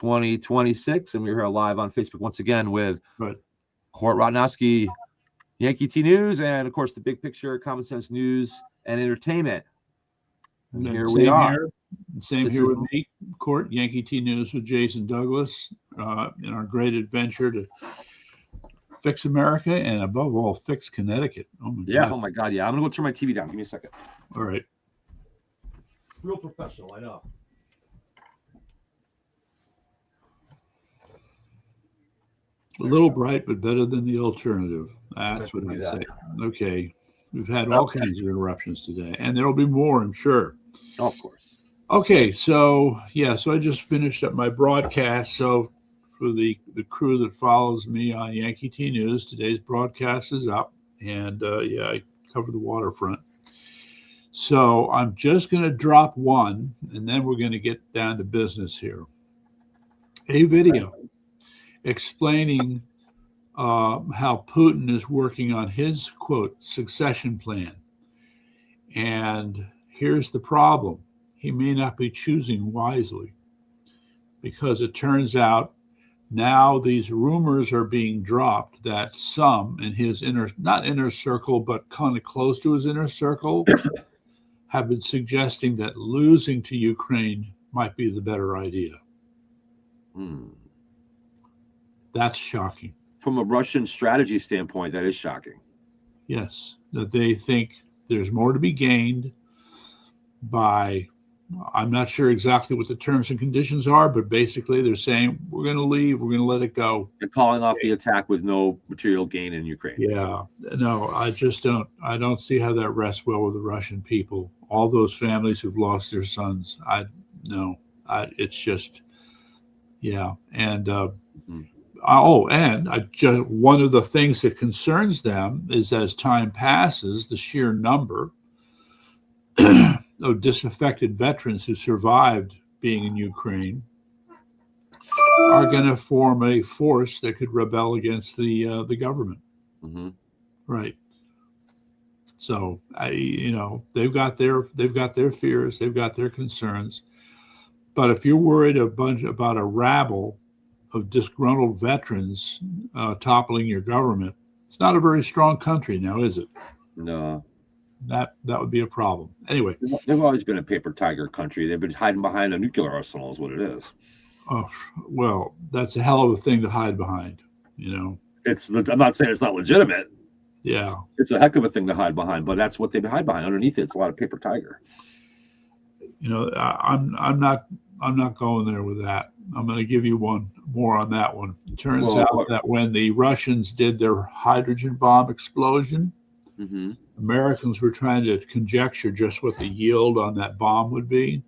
2026, and we're here live on Facebook once again with Right. Court Rodnowski, Yankee T News, and of course the Big Picture, Common Sense News and Entertainment. And here we are. Same here with me, Court, Yankee T News with Jason Douglas, in our great adventure to fix America and above all, fix Connecticut. Oh my God. Yeah. I'm going to go turn my TV down. Give me a second. All right. Real professional, I know. A little bright, but better than the alternative. That's what I say. Okay. We've had all kinds of interruptions today, and there will be more, I'm sure. Oh, of course. Okay. So I just finished up my broadcast. So for the crew that follows me on Yankee T News, today's broadcast is up, and I cover the waterfront. So I'm just going to drop one, and then we're going to get down to business here. A video explaining how Putin is working on his, quote, succession plan. And here's the problem. He may not be choosing wisely, because it turns out now these rumors are being dropped that some in his not inner circle, but kind of close to his inner circle, have been suggesting that losing to Ukraine might be the better idea. That's shocking. From a Russian strategy standpoint, that is shocking. Yes, that they think there's more to be gained by, I'm not sure exactly what the terms and conditions are, but basically they're saying, we're going to leave, we're going to let it go. They're calling off the attack with no material gain in Ukraine. Yeah, no, I don't see how that rests well with the Russian people. All those families who've lost their sons, it's just, yeah. And, one of the things that concerns them is as time passes, the sheer number of disaffected veterans who survived being in Ukraine are going to form a force that could rebel against the government. Mm-hmm. Right. So they've got their fears, they've got their concerns. But if you're worried about a rabble of disgruntled veterans toppling your government, it's not a very strong country now, is it? No. That would be a problem. Anyway. They've always been a paper tiger country. They've been hiding behind a nuclear arsenal is what it is. Oh, well, that's a hell of a thing to hide behind, I'm not saying it's not legitimate. Yeah. It's a heck of a thing to hide behind, but that's what they hide behind. Underneath it's a lot of paper tiger. I'm not going there with that. I'm going to give you one more on that one. It turns out that when the Russians did their hydrogen bomb explosion, Americans were trying to conjecture just what the yield on that bomb would be.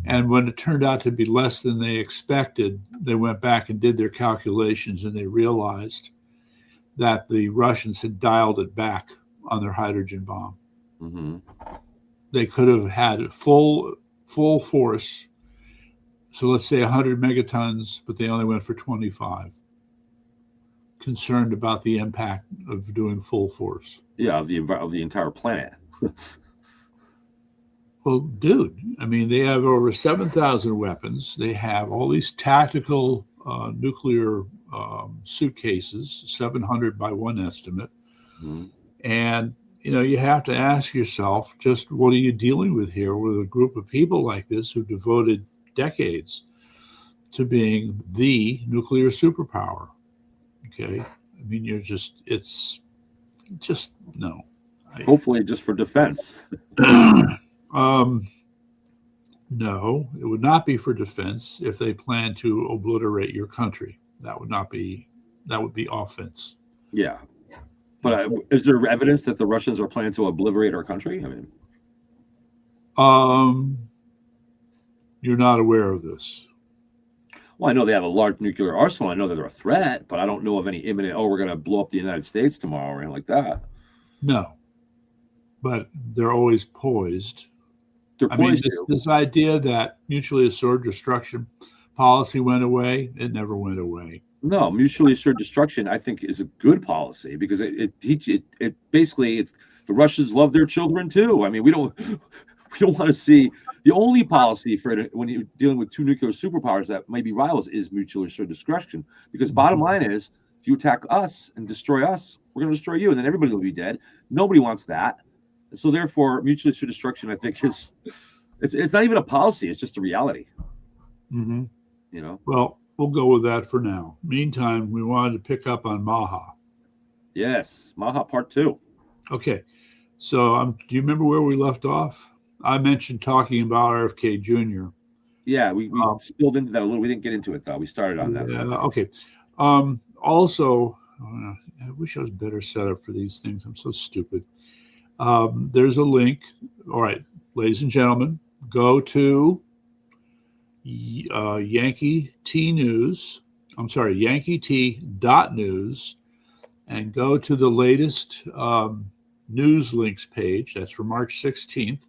And when it turned out to be less than they expected, they went back and did their calculations, and they realized that the Russians had dialed it back on their hydrogen bomb. Mm-hmm. They could have had full force. So let's say 100 megatons, but they only went for 25. Concerned about the impact of doing full force. Yeah, of the entire planet. Well, dude, they have over 7,000 weapons. They have all these tactical nuclear suitcases, 700 by one estimate. Mm-hmm. And, you have to ask yourself, just what are you dealing with here with a group of people like this who devoted decades to being the nuclear superpower? Okay. It's just no. Hopefully just for defense. No, it would not be for defense if they plan to obliterate your country. That would be offense. Yeah. But is there evidence that the Russians are planning to obliterate our country? You're not aware of this. Well, I know they have a large nuclear arsenal. I know that they're a threat, but I don't know of any imminent, we're going to blow up the United States tomorrow or anything like that. No. But they're always poised. This idea that mutually assured destruction policy went away, it never went away. No, mutually assured destruction, I think, is a good policy because it basically the Russians love their children too. We We don't want to see the only policy for it when you're dealing with two nuclear superpowers that might be rivals is mutual assured destruction. Because bottom line is, if you attack us and destroy us, we're going to destroy you, and then everybody will be dead. Nobody wants that. And so therefore, mutual assured destruction, I think, is it's not even a policy; it's just a reality. Mm-hmm. You know. Well, we'll go with that for now. Meantime, we wanted to pick up on MAHA. Yes, MAHA Part 2. Okay. So do you remember where we left off? I mentioned talking about RFK Jr. Yeah, we spilled into that a little. We didn't get into it, though. We started on that. Okay. Also, I wish I was better set up for these things. I'm so stupid. There's a link. All right, ladies and gentlemen, go to Yankee T.news and go to the latest news links page. That's for March 16th.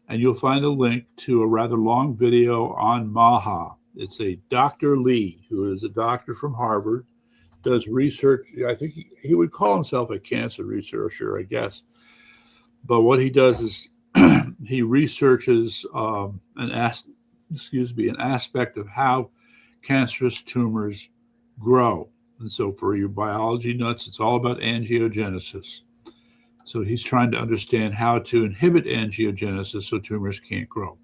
And you'll find a link to a rather long video on MAHA. It's a Dr. Lee, who is a doctor from Harvard, does research. I think he would call himself a cancer researcher, I guess. But what he does is he researches an aspect of how cancerous tumors grow. And so for your biology nuts, it's all about angiogenesis. So he's trying to understand how to inhibit angiogenesis so tumors can't grow.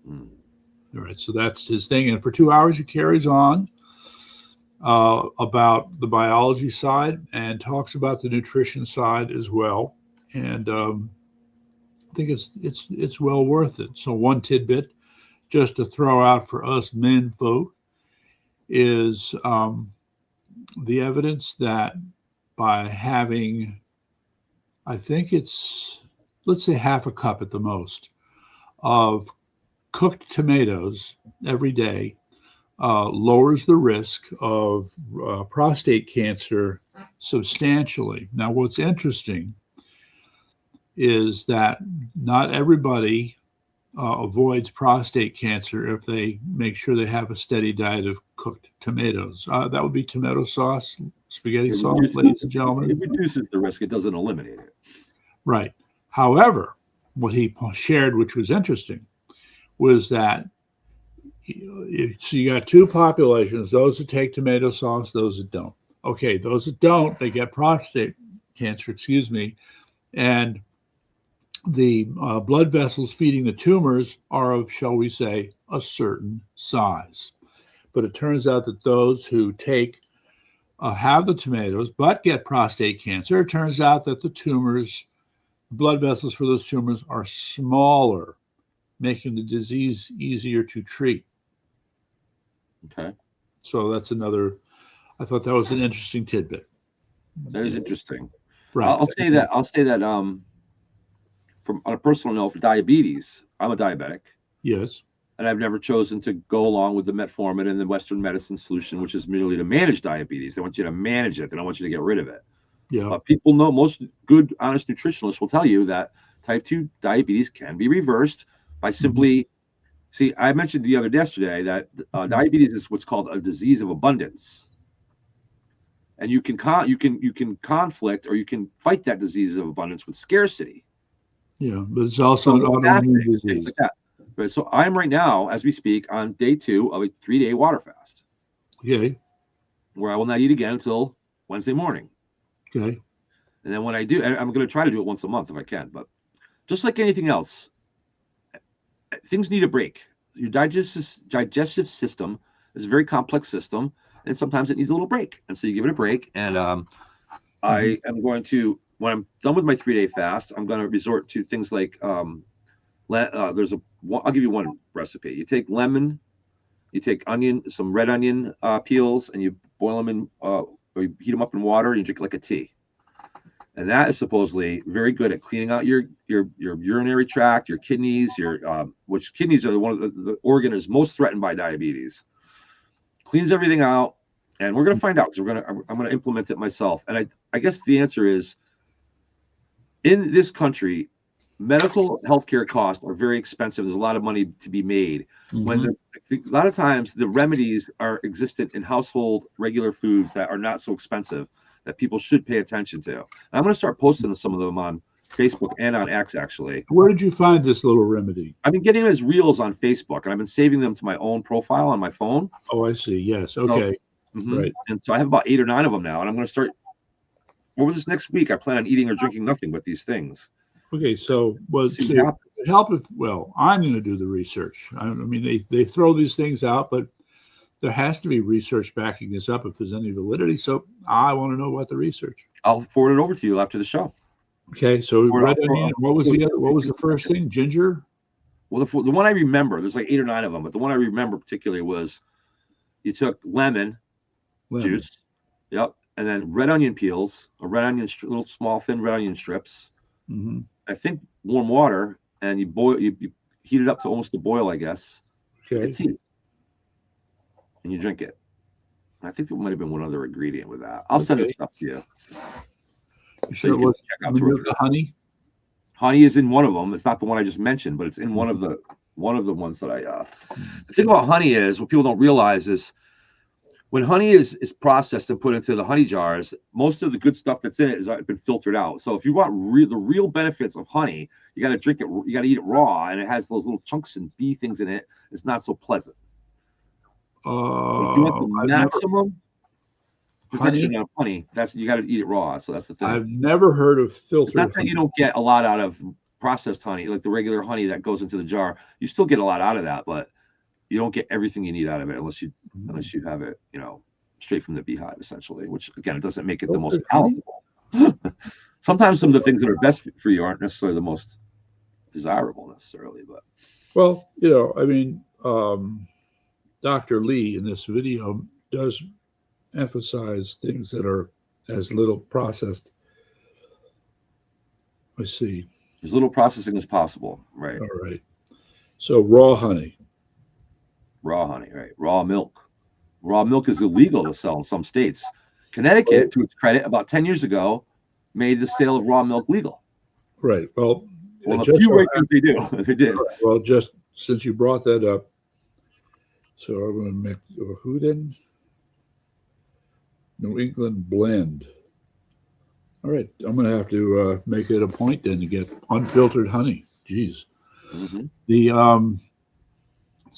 All right, so that's his thing. And for 2 hours, he carries on about the biology side and talks about the nutrition side as well. And I think it's well worth it. So one tidbit just to throw out for us men folk is the evidence that by having, I think it's, let's say half a cup at the most, of cooked tomatoes every day lowers the risk of prostate cancer substantially. Now, what's interesting is that not everybody avoids prostate cancer if they make sure they have a steady diet of cooked tomatoes. That would be tomato sauce, spaghetti sauce, ladies and gentlemen. It reduces the risk. It doesn't eliminate it. Right. However, what he shared, which was interesting, was that so you got two populations, those that take tomato sauce, those that don't. Okay, those that don't, they get prostate cancer, and the blood vessels feeding the tumors are of, shall we say, a certain size. But it turns out that those who have the tomatoes but get prostate cancer, it turns out that the tumors, blood vessels for those tumors are smaller, making the disease easier to treat. Okay. So that's another, I thought that was an interesting tidbit. That is interesting. Right. I'll say that from on a personal note, for diabetes, I'm a diabetic. Yes. And I've never chosen to go along with the metformin and the Western medicine solution, which is merely to manage diabetes. They want you to manage it. They don't want you to get rid of it. Yeah. But people know, most good, honest nutritionalists will tell you that type 2 diabetes can be reversed by simply, see, I mentioned yesterday that diabetes is what's called a disease of abundance. And you can conflict, or you can fight that disease of abundance with scarcity. Yeah, but it's also an autoimmune disease. Like right, so I'm right now, as we speak, on day 2 of a 3-day water fast. Okay. Where I will not eat again until Wednesday morning. Okay. And then when I do, I'm going to try to do it once a month if I can. But just like anything else, things need a break. Your digestive system is a very complex system, and sometimes it needs a little break. And so you give it a break. And I am going to, when I'm done with my 3-day fast, I'm going to resort to things like I'll give you one recipe. You take lemon, you take onion, some red onion peels, and you boil them in, or you heat them up in water, and you drink like a tea. And that is supposedly very good at cleaning out your urinary tract, your kidneys, which kidneys are one of the organ is most threatened by diabetes. Cleans everything out, and we're going to find out because I'm going to implement it myself. And I guess the answer is, in this country, medical healthcare costs are very expensive. There's a lot of money to be made. When a lot of times the remedies are existent in household regular foods that are not so expensive, that people should pay attention to. And I'm going to start posting some of them on Facebook and on X, actually. Where did you find this little remedy? I've been getting them as reels on Facebook, and I've been saving them to my own profile on my phone. Oh, I see. Yes. Okay. Right. And so I have about 8 or 9 of them now, and I'm going to start over this next week. I plan on eating or drinking nothing but these things. Okay, so help if I'm going to do the research. I mean, they throw these things out, but there has to be research backing this up if there's any validity. So I want to know about the research. I'll forward it over to you after the show. Okay, so red onion. What was the other? What was the first thing? Ginger. Well, the one I remember, there's like 8 or 9 of them, but the one I remember particularly was you took lemon juice, yep, and then red onion peels, a red onion, little small thin red onion strips. Mm-hmm. I think warm water, and you boil. You heat it up to almost a boil, I guess. Okay. It's heat, and you drink it. I think there might have been one other ingredient with that. I'll send this stuff to you. Sure, it was the honey. Honey is in one of them. It's not the one I just mentioned, but it's in one of the ones that I. The thing about honey is what people don't realize is when honey is processed and put into the honey jars, most of the good stuff that's in it has been filtered out. So if you want the real benefits of honey, you got to drink it. You got to eat it raw, and it has those little chunks and bee things in it. It's not so pleasant. If you want the maximum protection of honey, you got to eat it raw. So that's the thing. I've never heard of filtered. It's not that you don't get a lot out of processed honey, like the regular honey that goes into the jar. You still get a lot out of that, but you don't get everything you need out of it unless you have it, straight from the beehive, essentially. Which again, it doesn't make it the most palatable. Sometimes some of the things that are best for you aren't necessarily the most desirable necessarily, but Dr. Lee in this video does emphasize things that are as little processed. I see. As little processing as possible, right? All right. So raw honey. Raw honey, right? Raw milk. Raw milk is illegal to sell in some states. Connecticut, to its credit, about 10 years ago, made the sale of raw milk legal. Right. Well, a few records they do. They did. Well, just since you brought that up, so I'm going to make who then? New England blend. All right, I'm going to have to make it a point then to get unfiltered honey. Jeez. Mm-hmm.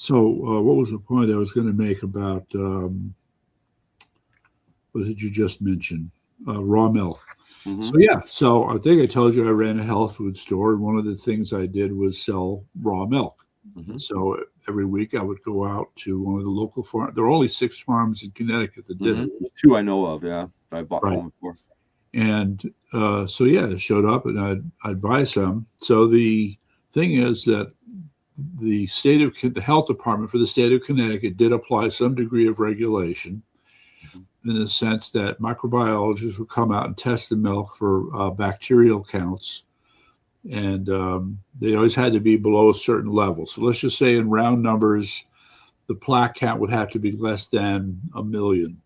What was the point I was going to make about what did you just mention? Raw milk. Mm-hmm. So I think I told you I ran a health food store, and one of the things I did was sell raw milk. Mm-hmm. So every week I would go out to one of the local farms. There are only 6 farms in Connecticut that did it. 2 I know of, yeah. I bought one before. And it showed up, and I'd buy some. So the thing is that the health department for the state of Connecticut did apply some degree of regulation, in the sense that microbiologists would come out and test the milk for bacterial counts. And they always had to be below a certain level. So let's just say in round numbers, the plaque count would have to be less than 1 million.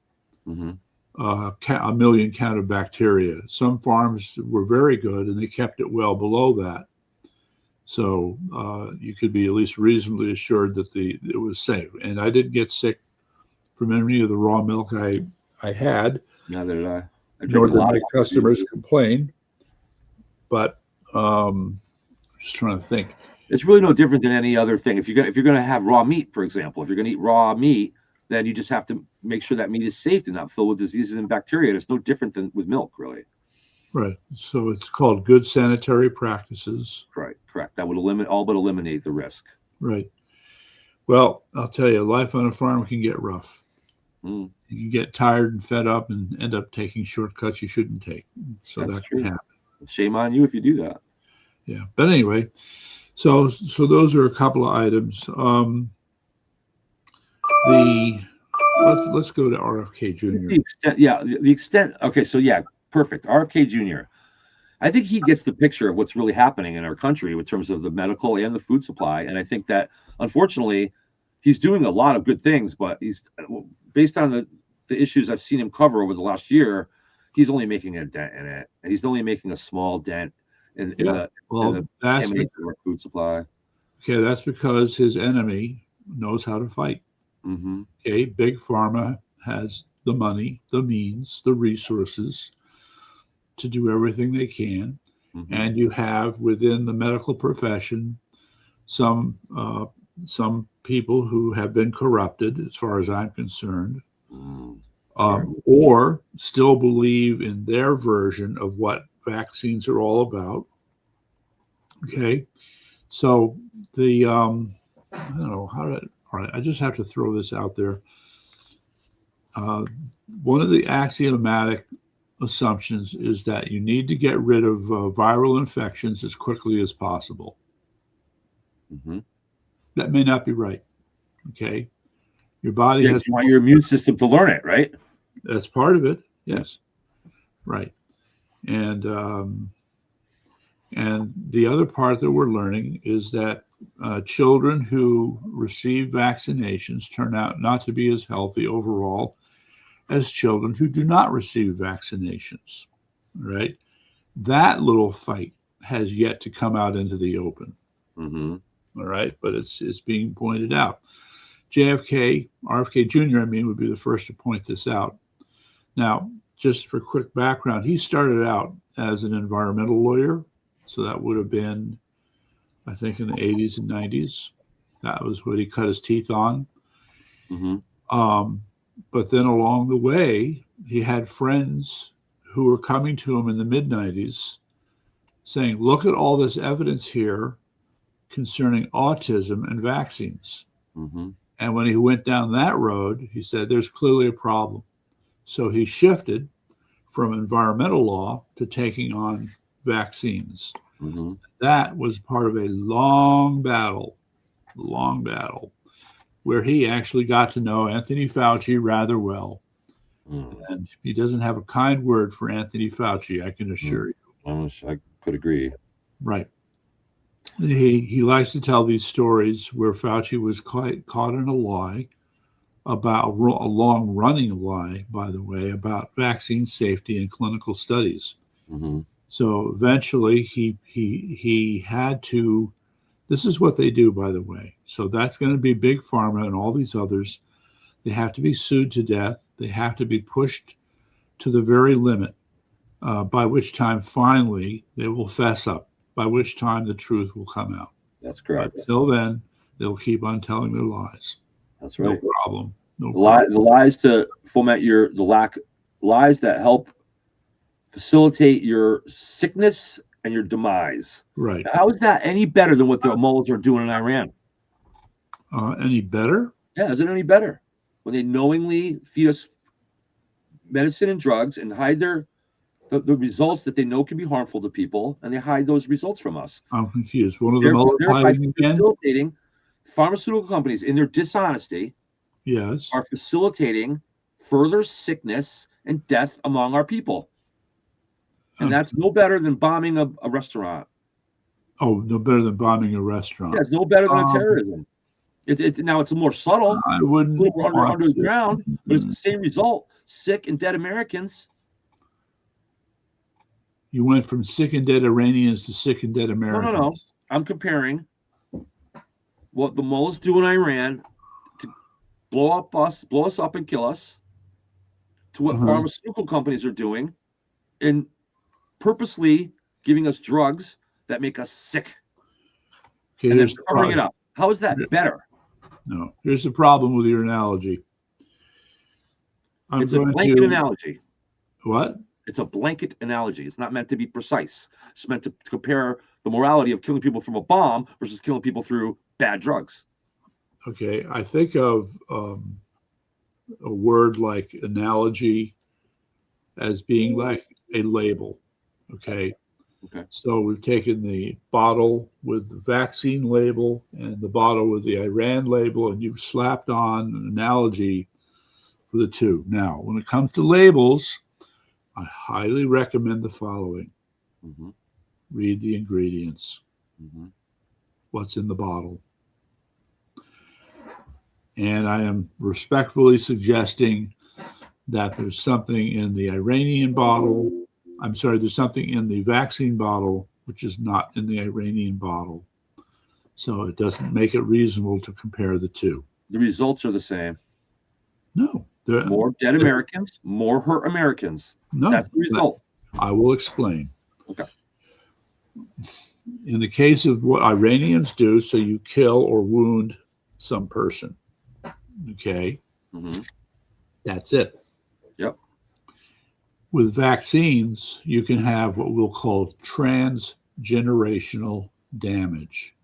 Mm-hmm. A million count of bacteria. Some farms were very good, and they kept it well below that. So you could be at least reasonably assured that it was safe. And I didn't get sick from any of the raw milk I had. Neither did I. Nor did my customers complain. But just trying to think. It's really no different than any other thing. If you're going to have raw meat, for example, if you're going to eat raw meat, then you just have to make sure that meat is safe to not fill with diseases and bacteria. It's no different than with milk, really. Right. So it's called good sanitary practices. Correct. That would eliminate the risk. Right. Well, I'll tell you, life on a farm can get rough. You can get tired and fed up and end up taking shortcuts you shouldn't take. So that can happen. Shame on you if you do that. Yeah. But anyway, so those are a couple of items. Let's go to RFK Jr. The extent. Okay, so perfect. RFK Jr. I think he gets the picture of what's really happening in our country in terms of the medical and the food supply, and I think that unfortunately, he's doing a lot of good things, but he's based on the issues I've seen him cover over the last year. He's only making a dent in it, and he's only making a small dent in the food supply. Okay, that's because his enemy knows how to fight. Mm-hmm. Okay, Big Pharma has the money, the means, the resources to do everything they can. Mm-hmm. and you have within the medical profession some people who have been corrupted, as far as I'm concerned, or still believe in their version of what vaccines are all about. Okay, so the I don't know how to. All right, I just have to throw this out there. One of the axiomatic assumptions is that you need to get rid of viral infections as quickly as possible. Mm-hmm. That may not be right. Okay, your body has. You want your immune system to learn it, right? That's part of it. Yes, right. And the other part that we're learning is that children who receive vaccinations turn out not to be as healthy overall as children who do not receive vaccinations. Right? That little fight has yet to come out into the open. Mm-hmm. All right, but it's being pointed out. RFK Jr., I mean, would be the first to point this out. Now, just for quick background, he started out as an environmental lawyer. So that would have been, I think, in the 80s and 90s. That was what he cut his teeth on. Mm-hmm. But then along the way, he had friends who were coming to him in the mid-90s saying, look at all this evidence here concerning autism and vaccines. Mm-hmm. And when he went down that road, he said, there's clearly a problem. So he shifted from environmental law to taking on vaccines. Mm-hmm. That was part of a long battle, where he actually got to know Anthony Fauci rather well. And he doesn't have a kind word for Anthony Fauci, I can assure you. I could agree. Right. He likes to tell these stories where Fauci was caught in a lie about a long-running lie, by the way, about vaccine safety and clinical studies. Mm-hmm. So eventually he had to, this is what they do, by the way. So that's going to be Big Pharma and all these others. They have to be sued to death. They have to be pushed to the very limit, by which time finally they will fess up, by which time the truth will come out. That's correct. But until then, they'll keep on telling their lies. That's right. No problem. The lies to foment lies that help facilitate your sickness and your demise. Right. How is that any better than what the mullahs are doing in Iran? Any better? Yeah, is it any better? When they knowingly feed us medicine and drugs and hide the results that they know can be harmful to people, and they hide those results from us. I'm confused. One of the mullahs hiding again? Facilitating pharmaceutical companies in their dishonesty. Yes. Are facilitating further sickness and death among our people. And that's no better than bombing a restaurant. Oh, no better than bombing a restaurant. Yeah, it's no better than a terrorism. Now it's more subtle. I wouldn't. Underground, but it's the same result. Sick and dead Americans. You went from sick and dead Iranians to sick and dead Americans. No. I'm comparing what the mullahs do in Iran to blow us up and kill us, to what pharmaceutical companies are doing and purposely giving us drugs that make us sick. Okay, and then covering it up. How is that better? No. Here's the problem with your analogy. It's a blanket analogy. What? It's a blanket analogy. It's not meant to be precise. It's meant to compare the morality of killing people from a bomb versus killing people through bad drugs. Okay, I think of a word like analogy as being like a label. Okay. So we've taken the bottle with the vaccine label and the bottle with the Iran label, and you've slapped on an analogy for the two. Now, when it comes to labels, I highly recommend the following. Read the ingredients. What's in the bottle? And I am respectfully suggesting that there's something in the Iranian bottle. I'm sorry, there's something in the vaccine bottle which is not in the Iranian bottle. So it doesn't make it reasonable to compare the two. The results are the same. No. More dead Americans, more hurt Americans. No. That's the result. I will explain. Okay. in the case of what Iranians do, so you kill or wound some person. Okay. Mm-hmm. That's it. Yep. With vaccines, you can have what we'll call transgenerational damage,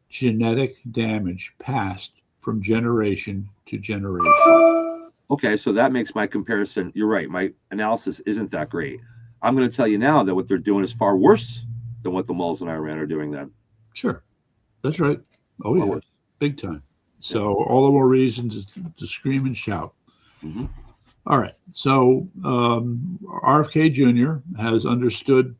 genetic damage passed from generation to generation. Okay, so that makes my comparison. You're right. My analysis isn't that great. I'm going to tell you now that what they're doing is far worse than what the Mulls in Iran are doing then. Sure. That's right. Oh, Far yeah. worse. Big time. So all the more reason to scream and shout. Mm-hmm. All right. So RFK Jr. has understood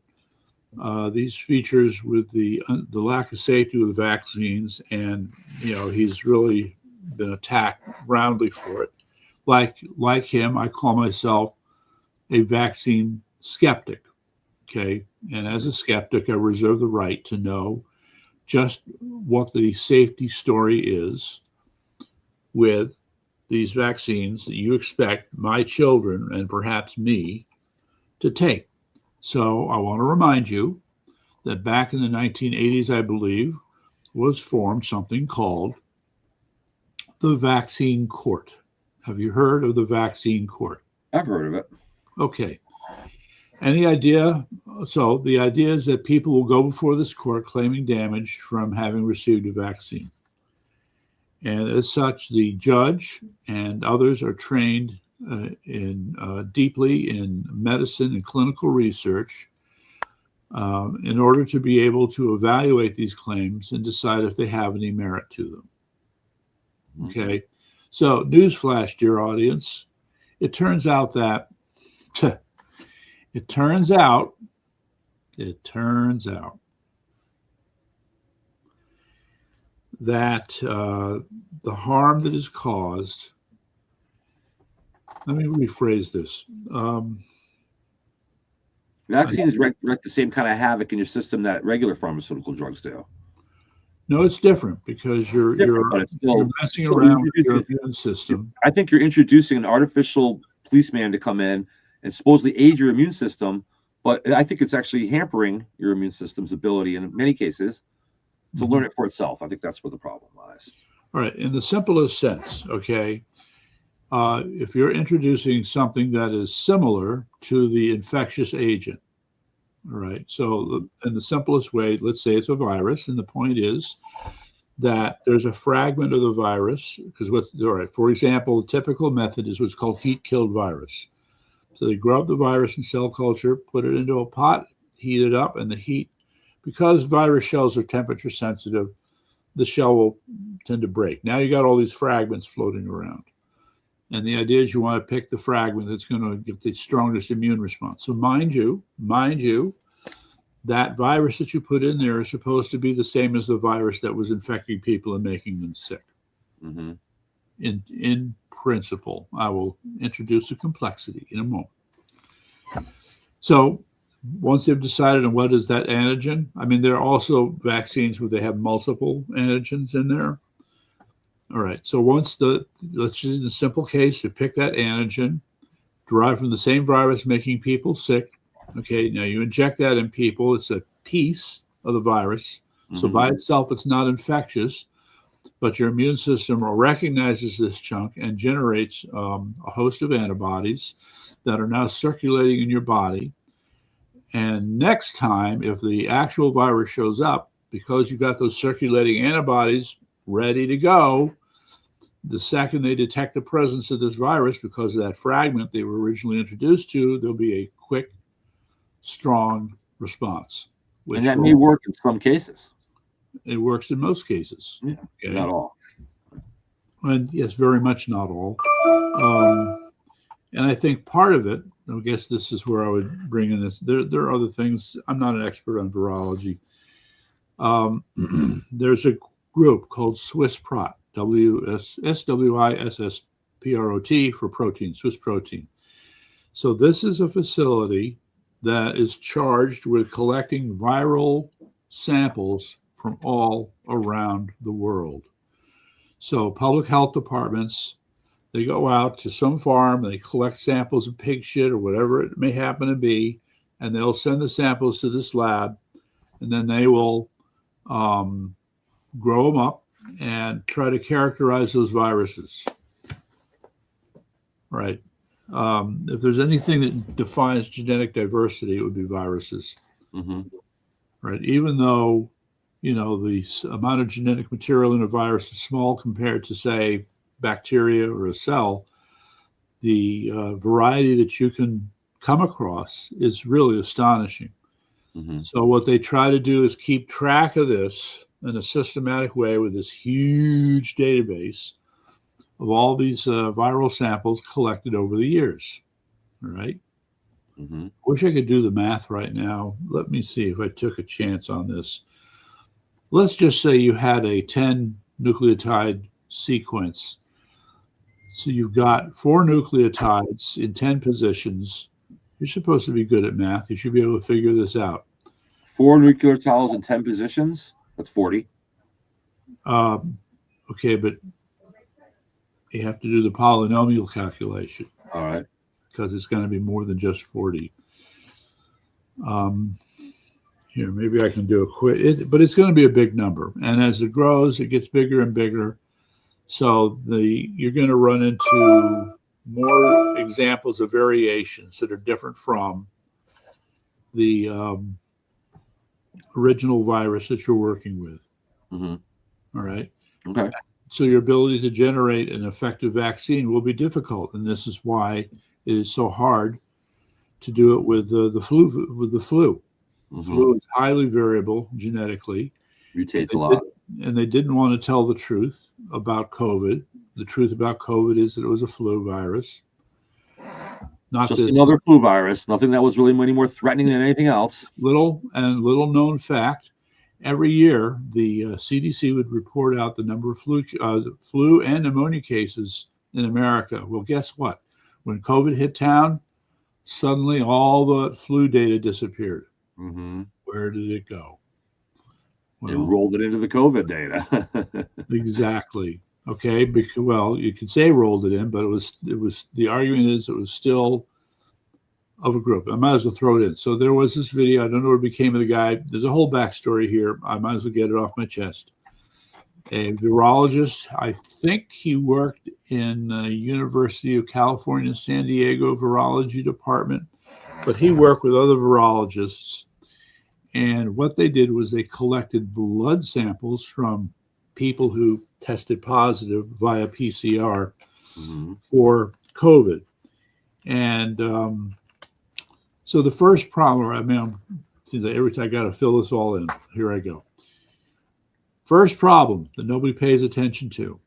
these features with the lack of safety with vaccines, and he's really been attacked roundly for it. Like him, I call myself a vaccine skeptic. Okay, and as a skeptic, I reserve the right to know just what the safety story is with these vaccines that you expect my children and perhaps me to take. So I want to remind you that back in the 1980s, I believe, was formed something called the Vaccine Court. Have you heard of the Vaccine Court? I've heard of it. Okay. Any idea? So the idea is that people will go before this court claiming damage from having received a vaccine. And as such, the judge and others are trained deeply in medicine and clinical research in order to be able to evaluate these claims and decide if they have any merit to them. Okay. So, newsflash, dear audience, it turns out that the harm that is caused, let me rephrase this. Vaccines wreak the same kind of havoc in your system that regular pharmaceutical drugs do. No, it's different because you're messing around with your immune system. I think you're introducing an artificial policeman to come in and supposedly aid your immune system, but I think it's actually hampering your immune system's ability in many cases to learn it for itself. I think that's where the problem lies. All right. In the simplest sense, okay, if you're introducing something that is similar to the infectious agent, all right, so in the simplest way, let's say it's a virus, and the point is that there's a fragment of the virus, because for example, the typical method is what's called heat-killed virus. So they grow up the virus in cell culture, put it into a pot, heat it up, and the heat, because virus shells are temperature sensitive, the shell will tend to break. Now you got all these fragments floating around. And the idea is you want to pick the fragment that's going to get the strongest immune response. So mind you, that virus that you put in there is supposed to be the same as the virus that was infecting people and making them sick. Mm-hmm. In principle, I will introduce a complexity in a moment. So once they've decided on what is that antigen, I mean, there are also vaccines where they have multiple antigens in there. All right. So let's just in the simple case, you pick that antigen derived from the same virus making people sick. Okay. Now you inject that in people. It's a piece of the virus. Mm-hmm. So by itself, it's not infectious, but your immune system recognizes this chunk and generates a host of antibodies that are now circulating in your body. And next time, if the actual virus shows up, because you got those circulating antibodies ready to go, the second they detect the presence of this virus, because of that fragment they were originally introduced to, there'll be a quick, strong response. And that may work in some cases. It works in most cases. Yeah, okay. Not all. And yes, very much not all. And I think part of it, I guess this is where I would bring in this. There are other things. I'm not an expert on virology. There's a group called SwissProt, SWISSPROT for protein, Swiss protein. So this is a facility that is charged with collecting viral samples from all around the world. So public health departments, they go out to some farm, they collect samples of pig shit or whatever it may happen to be, and they'll send the samples to this lab, and then they will grow them up and try to characterize those viruses. Right. If there's anything that defines genetic diversity, it would be viruses. Mm-hmm. Right. Even though, the amount of genetic material in a virus is small compared to, say, bacteria or a cell, the variety that you can come across is really astonishing. Mm-hmm. So what they try to do is keep track of this in a systematic way with this huge database of all these viral samples collected over the years. All right. Mm-hmm. Wish I could do the math right now. Let me see if I took a chance on this. Let's just say you had a 10 nucleotide sequence. So you've got 4 nucleotides in 10 positions. You're supposed to be good at math. You should be able to figure this out. 4 nucleotides in 10 positions. That's 40. Okay, but you have to do the polynomial calculation. All right. Because it's going to be more than just 40. Here, maybe I can do a quick, but it's going to be a big number. And as it grows, it gets bigger and bigger. So you're going to run into more examples of variations that are different from the original virus that you're working with. Mm-hmm. All right. Okay. So your ability to generate an effective vaccine will be difficult, and this is why it is so hard to do it with the flu. With the flu, Mm-hmm. flu is highly variable genetically. Mutates a lot. And they didn't want to tell the truth about COVID. The truth about COVID is that it was a flu virus. Not just another flu virus. Nothing that was really any more threatening than anything else. Little known fact. Every year, the CDC would report out the number of flu and pneumonia cases in America. Well, guess what? When COVID hit town, suddenly all the flu data disappeared. Mm-hmm. Where did it go? Well, they rolled it into the COVID data. Exactly. Okay. Because, well, you could say rolled it in, but it was the argument is it was still of a group. I might as well throw it in. So there was this video. I don't know what became of the guy. There's a whole backstory here. I might as well get it off my chest. A virologist, I think he worked in the University of California, San Diego virology department, but he worked with other virologists. And what they did was they collected blood samples from people who tested positive via PCR Mm-hmm. for COVID. And so the first problem, seems like every time I got to fill this all in. Here I go. First problem that nobody pays attention to.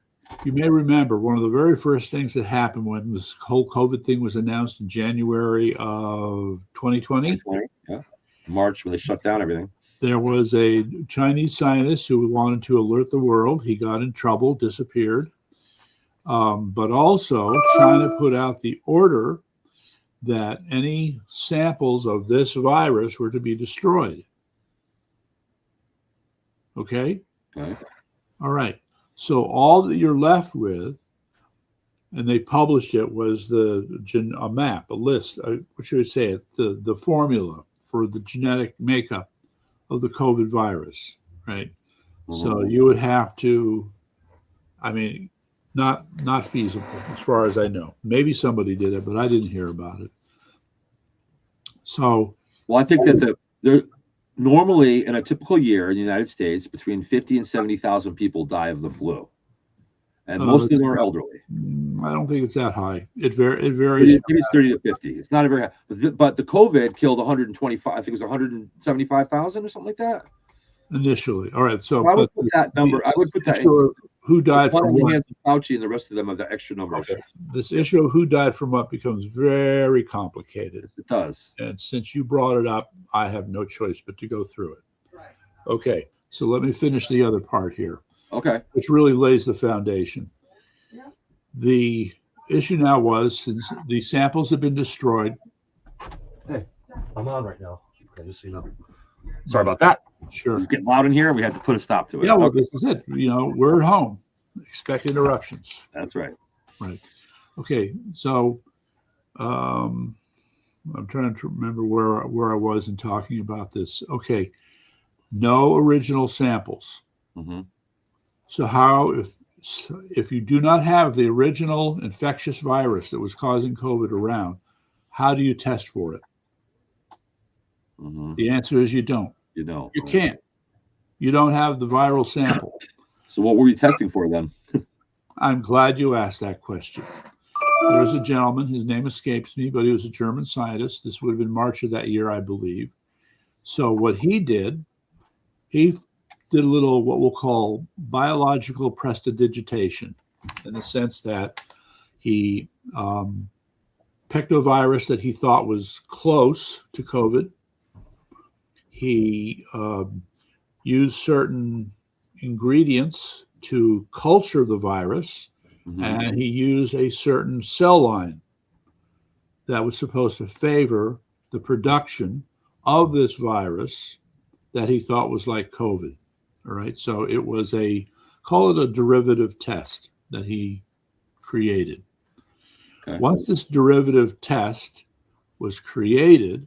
You may remember one of the very first things that happened when this whole COVID thing was announced in January of 2020. Yeah. March, when they shut down everything. There was a Chinese scientist who wanted to alert the world. He got in trouble, disappeared. But also, China put out the order that any samples of this virus were to be destroyed. Okay? Okay. All right. So all that you're left with, and they published it, was a map, a list, what should I say it, the formula for the genetic makeup of the COVID virus, right? Mm-hmm. So you would have to, not feasible as far as I know. Maybe somebody did it, but I didn't hear about it. So, well, I think that there normally in a typical year in the United States, between 50 and 70,000 people die of the flu, and most of them are elderly. I don't think it's that high. It varies. Maybe it's 30 to 50. It's not a very high, but the COVID killed 125. I think it was 175,000 or something like that. Initially, all right. So I would put that number. I would put that. Who died from what? Hands of Fauci and the rest of them have the extra numbers. Okay. This issue of who died from what becomes very complicated. It does. And since you brought it up, I have no choice but to go through it. Right. Okay. So let me finish the other part here. Okay. Which really lays the foundation. Yeah. The issue now was, since the samples have been destroyed. Hey, I'm on right now. Okay, just so you know. Sorry about that. Sure. It's getting loud in here. We had to put a stop to it. Yeah, well, this is it. We're at home. Expect interruptions. That's right. Right. Okay. So I'm trying to remember where I was in talking about this. Okay. no original samples. Mm-hmm. So if you do not have the original infectious virus that was causing COVID around, how do you test for it? Mm-hmm. The answer is you don't. You know. You can't. You don't have the viral sample. So what were you testing for then? I'm glad you asked that question. There's a gentleman, his name escapes me, but he was a German scientist. This would have been March of that year, I believe. So what he did a little what we'll call biological prestidigitation, in the sense that he picked a virus that he thought was close to COVID. He used certain ingredients to culture the virus, Mm-hmm. and he used a certain cell line that was supposed to favor the production of this virus that he thought was like COVID. All right. So it was call it a derivative test that he created. Okay. Once this derivative test was created,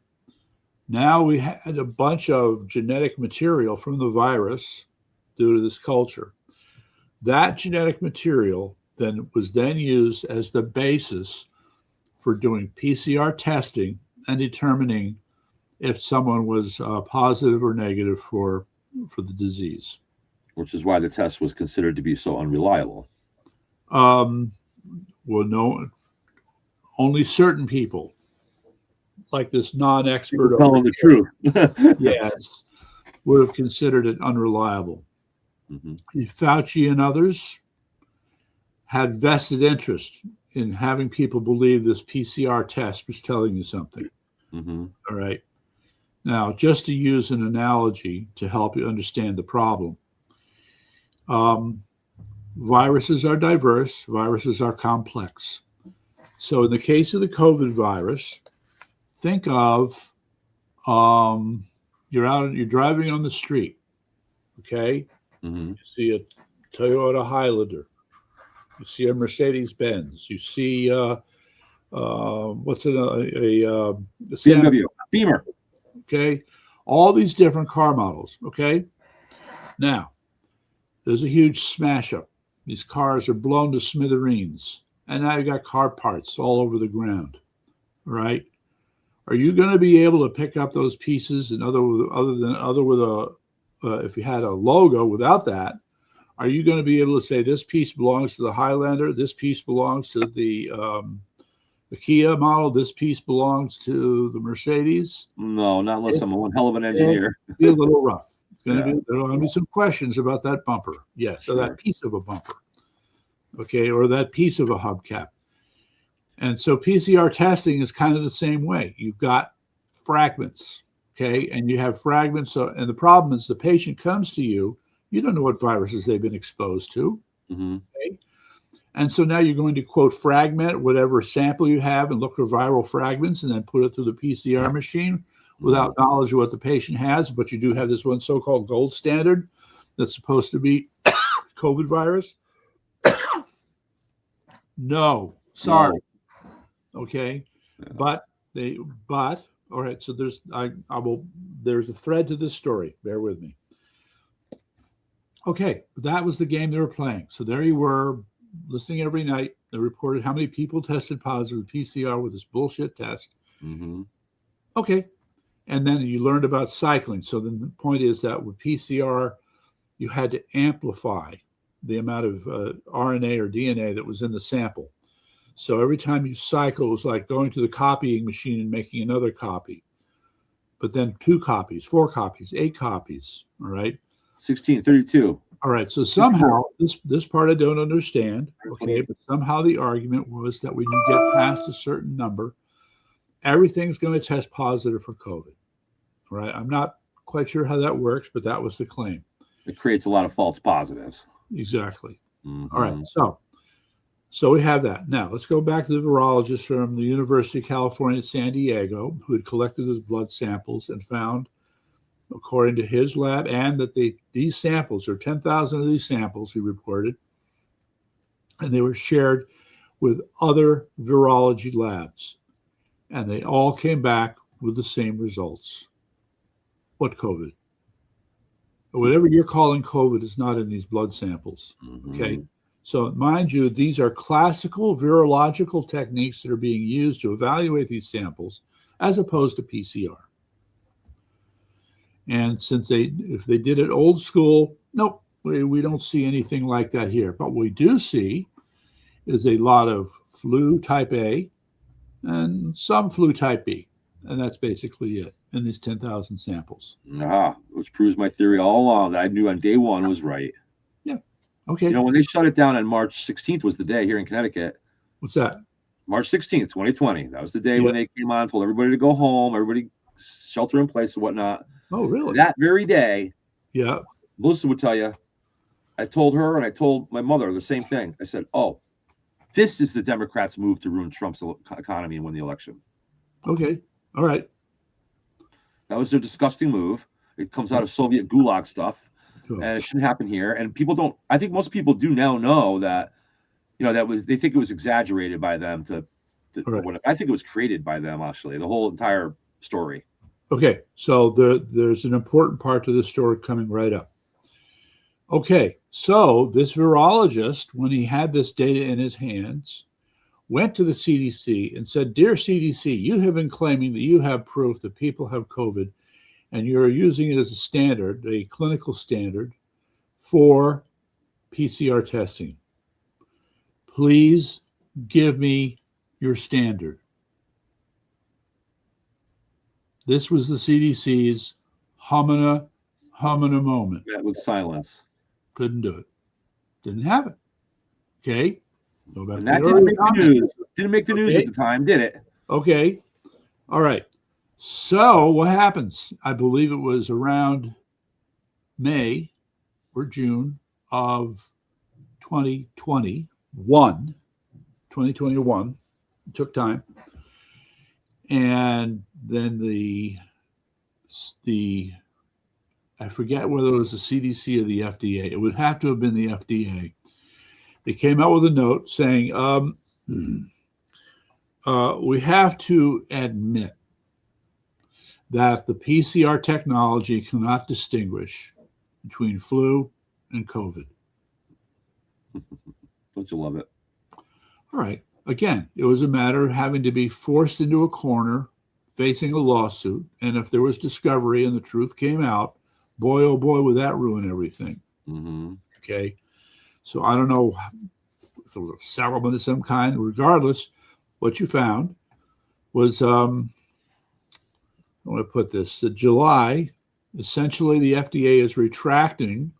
now we had a bunch of genetic material from the virus due to this culture. That genetic material was then used as the basis for doing PCR testing and determining if someone was positive or negative for the disease. Which is why the test was considered to be so unreliable. Well, no, only certain people, like this non-expert telling the truth. yes, would have considered it unreliable. Mm-hmm. Fauci and others had vested interest in having people believe this PCR test was telling you something. Mm-hmm. All right. Now, just to use an analogy to help you understand the problem, viruses are diverse, viruses are complex. So in the case of the COVID virus, think of you're driving on the street, okay? Mm-hmm. You see a Toyota Highlander, you see a Mercedes Benz, you see what's it a BMW, Beamer. Okay, all these different car models. Okay, now there's a huge smash up. These cars are blown to smithereens, and now you got car parts all over the ground. Right? Are you going to be able to pick up those pieces and if you had a logo without that? Are you going to be able to say this piece belongs to the Highlander, this piece belongs to the Kia model, this piece belongs to the Mercedes? No, not unless I'm one hell of an engineer. It'll be a little rough. There are going to be some questions about that bumper. Yes, Sure. or that piece of a bumper. Okay, or that piece of a hubcap. And so PCR testing is kind of the same way. You've got fragments, okay, and you have fragments. And the problem is the patient comes to you, you don't know what viruses they've been exposed to. Mm-hmm. Okay? And so now you're going to, quote, fragment whatever sample you have and look for viral fragments and then put it through the PCR machine without knowledge of what the patient has. But you do have this one so-called gold standard that's supposed to be COVID virus. No, sorry. No. Okay. Yeah. But all right, so there's a thread to this story. Bear with me. Okay, that was the game they were playing. So there you were, listening every night. They reported how many people tested positive with PCR with this bullshit test. Mm-hmm. Okay. And then you learned about cycling. So then the point is that with PCR, you had to amplify the amount of RNA or DNA that was in the sample. So every time you cycle, it was like going to the copying machine and making another copy. But then 2 copies, 4 copies, 8 copies, all right? 16, 32. All right, so somehow, this part I don't understand, okay, but somehow the argument was that when you get past a certain number, everything's going to test positive for COVID, all right? I'm not quite sure how that works, but that was the claim. It creates a lot of false positives. Exactly. Mm-hmm. All right, so we have that. Now, let's go back to the virologist from the University of California at San Diego who had collected his blood samples and found, according to his lab, and that these samples, or 10,000 of these samples, he reported, and they were shared with other virology labs. And they all came back with the same results. What COVID? Whatever you're calling COVID is not in these blood samples. Okay. So mind you, these are classical virological techniques that are being used to evaluate these samples as opposed to PCR. And if they did it old school, nope, we don't see anything like that here. But what we do see is a lot of flu type A and some flu type B. And that's basically it in these 10,000 samples. Which proves my theory all along that I knew on day one was right. Yeah. Okay. You know, when they shut it down on March 16th was the day here in Connecticut. What's that? March 16th, 2020. That was the day when they came on and told everybody to go home, everybody shelter in place and whatnot. Oh, really? That very day, yeah. Melissa would tell you, I told her and I told my mother the same thing. I said, oh, this is the Democrats' move to ruin Trump's economy and win the election. Okay. All right. That was their disgusting move. It comes out of Soviet gulag stuff, and it shouldn't happen here. And people don't. I think most people do now know that, you know, they think it was exaggerated by them to I think it was created by them, actually, the whole entire story. Okay, so there's an important part to this story coming right up. Okay, so this virologist, when he had this data in his hands, went to the CDC and said, "Dear CDC, you have been claiming that you have proof that people have COVID, and you're using it as a standard, a clinical standard, for PCR testing. Please give me your standard." This was the CDC's humana moment. That was silence. Couldn't do it. Didn't have it. Okay. And that didn't make the news. Didn't make the news at the time, did it? Okay. All right. So what happens? I believe it was around May or June of 2021. It took time. And then the I forget whether it was the CDC or the FDA. It would have to have been the FDA. They came out with a note saying, we have to admit that the PCR technology cannot distinguish between flu and COVID. Don't you love it? All right. Again, it was a matter of having to be forced into a corner, facing a lawsuit. And if there was discovery and the truth came out, boy, oh boy, would that ruin everything. Mm-hmm. Okay. So I don't know if it was a settlement of some kind. Regardless, what you found was, I want to put this, July, essentially the FDA is retracting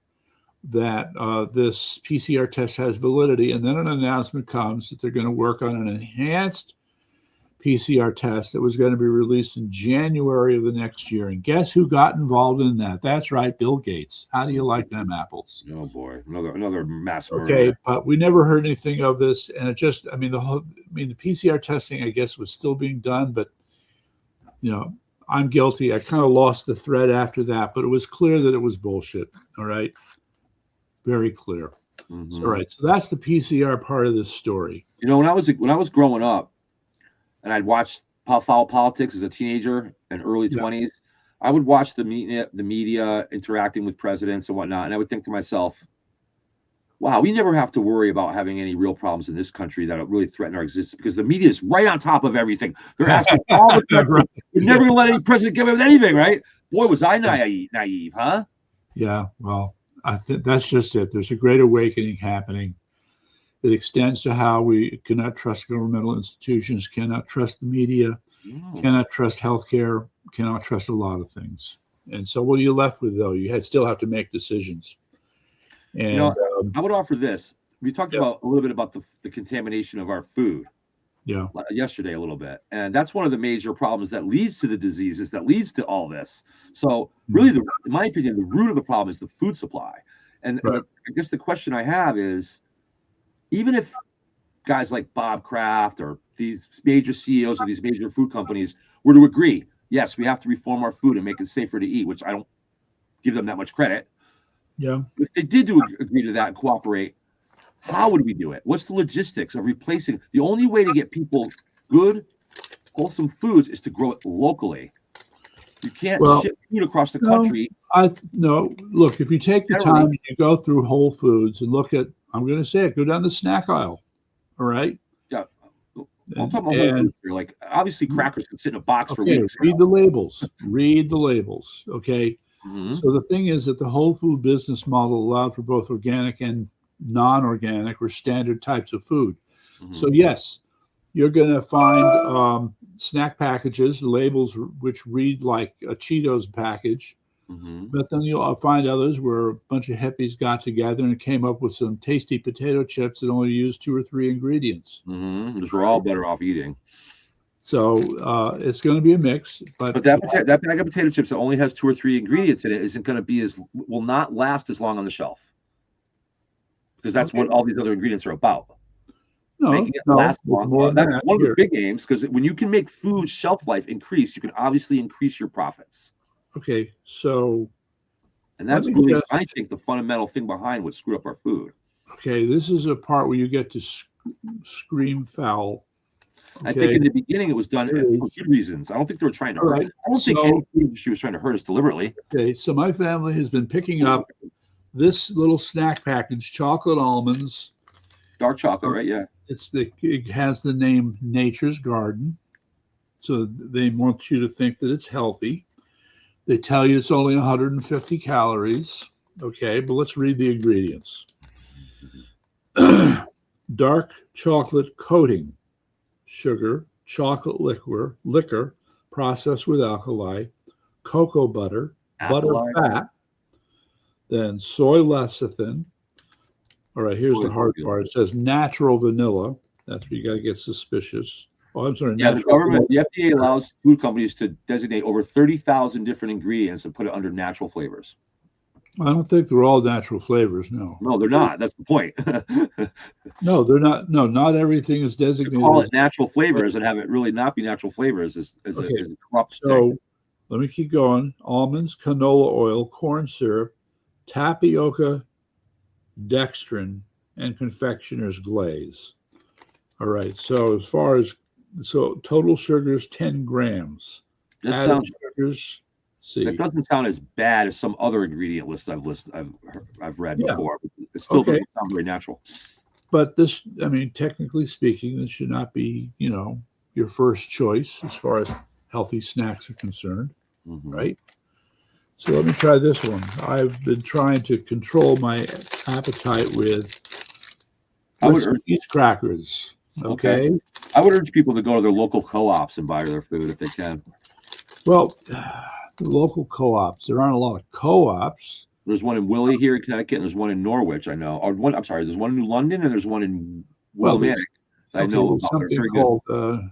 that this PCR test has validity, and then an announcement comes that they're going to work on an enhanced PCR test that was going to be released in January of the next year. And guess who got involved in that? That's right, Bill Gates. How do you like them apples? Oh boy, another mass murder. Okay, but we never heard anything of this, and it just, the PCR testing, I guess, was still being done, but I'm guilty. I kind of lost the thread after that, but it was clear that it was bullshit. All right. Very clear. Mm-hmm. All right. So that's the PCR part of this story. When I was growing up and I'd watch follow politics as a teenager and early 20s, I would watch the media interacting with presidents and whatnot. And I would think to myself, wow, we never have to worry about having any real problems in this country that really threaten our existence because the media is right on top of everything. They're asking all the questions. You're never going to let any president get away with anything, right? Boy, was I naive, huh? Yeah, well, I think that's just it. There's a great awakening happening. It extends to how we cannot trust governmental institutions, cannot trust the media, cannot trust healthcare, cannot trust a lot of things. And so what are you left with, though? You still have to make decisions. And I would offer this. We talked about a little bit about the contamination of our food yesterday a little bit. And that's one of the major problems that leads to the diseases, that leads to all this. So really, in my opinion, the root of the problem is the food supply. And I guess the question I have is, even if guys like Bob Kraft or these major CEOs of these major food companies were to agree, yes, we have to reform our food and make it safer to eat, which I don't give them that much credit. Yeah. If they did agree to that and cooperate, how would we do it? What's the logistics of replacing? The only way to get people good, wholesome foods is to grow it locally. You can't ship food across the country No, look, if you take the Generally, time and you go through Whole Foods and look at, I'm going to say it, go down the snack aisle. All right. yeah. I'm And, talking about Whole and Foods here. Like obviously, crackers can sit in a box for okay, weeks. read the labels. Read the labels. Okay. Hmm. So the thing is that the whole food business model allowed for both organic and non-organic or standard types of food. So Hmm. yes, you're going to find snack packages, labels which read like a Cheetos package, Hmm. but then you'll find others where a bunch of hippies got together and came up with some tasty potato chips that only use 2 or 3 ingredients. Hmm. Which we're all better off eating. So it's going to be a mix, but But that bag of potato chips that only has 2 or 3 ingredients in it isn't going to be will not last as long on the shelf because that's okay, what all these other ingredients are about. no, Making it no, last it's long. more than That's that. one of the Here, big aims because when you can make food shelf life increase, you can obviously increase your profits. okay, so And let that's me really, just, I think, the fundamental thing behind what screwed up our food. okay, this is a part where you get to scream foul. I think Okay, in the beginning it was done here it for is. good reasons. I don't think they were trying to All hurt. right, I don't think any so, food industry was trying to hurt us deliberately. okay, so my family has been picking up this little snack package, chocolate almonds. Dark chocolate, right? Yeah. It has the name Nature's Garden, so they want you to think that it's healthy. They tell you it's only 150 calories. Okay, but let's read the ingredients. Dark chocolate coating, sugar, chocolate liquor processed with alkali, cocoa butter, butter Alkali. fat, then soy lecithin. All right, here's the hard part. It says natural vanilla. That's where you got to get suspicious. Oh, I'm sorry, Yeah, the natural government, the vanilla. FDA allows food companies to designate over 30,000 different ingredients and put it under natural flavors. I don't think they're all natural flavors. No, No, they're not. That's the point. no, they're not. No, not everything is To designated call as. it natural flavors and have it really not be natural flavors Okay, is a corrupt thing. so let me keep going. Almonds, canola oil, corn syrup, tapioca, dextrin, and confectioner's glaze. All right. So as far as total sugars 10 grams. That Added sounds sugars. that See. doesn't sound as bad as some other ingredient lists I've read Yeah. before. It still Okay. doesn't sound very natural. But this, I mean, technically speaking, this should not be, your first choice as far as healthy snacks are concerned, Mhm. right? So let me try this one. I've been trying to control my appetite with I would urge these crackers. Okay. I would urge people to go to their local co-ops and buy their food if they can. Well, the local co-ops. There aren't a lot of co-ops. There's one in Willie here in Connecticut, and there's one in Norwich. I know. Or one. I'm sorry. There's one in New London, and there's one in Well, Willimantic. I know there's about. They're something very good. called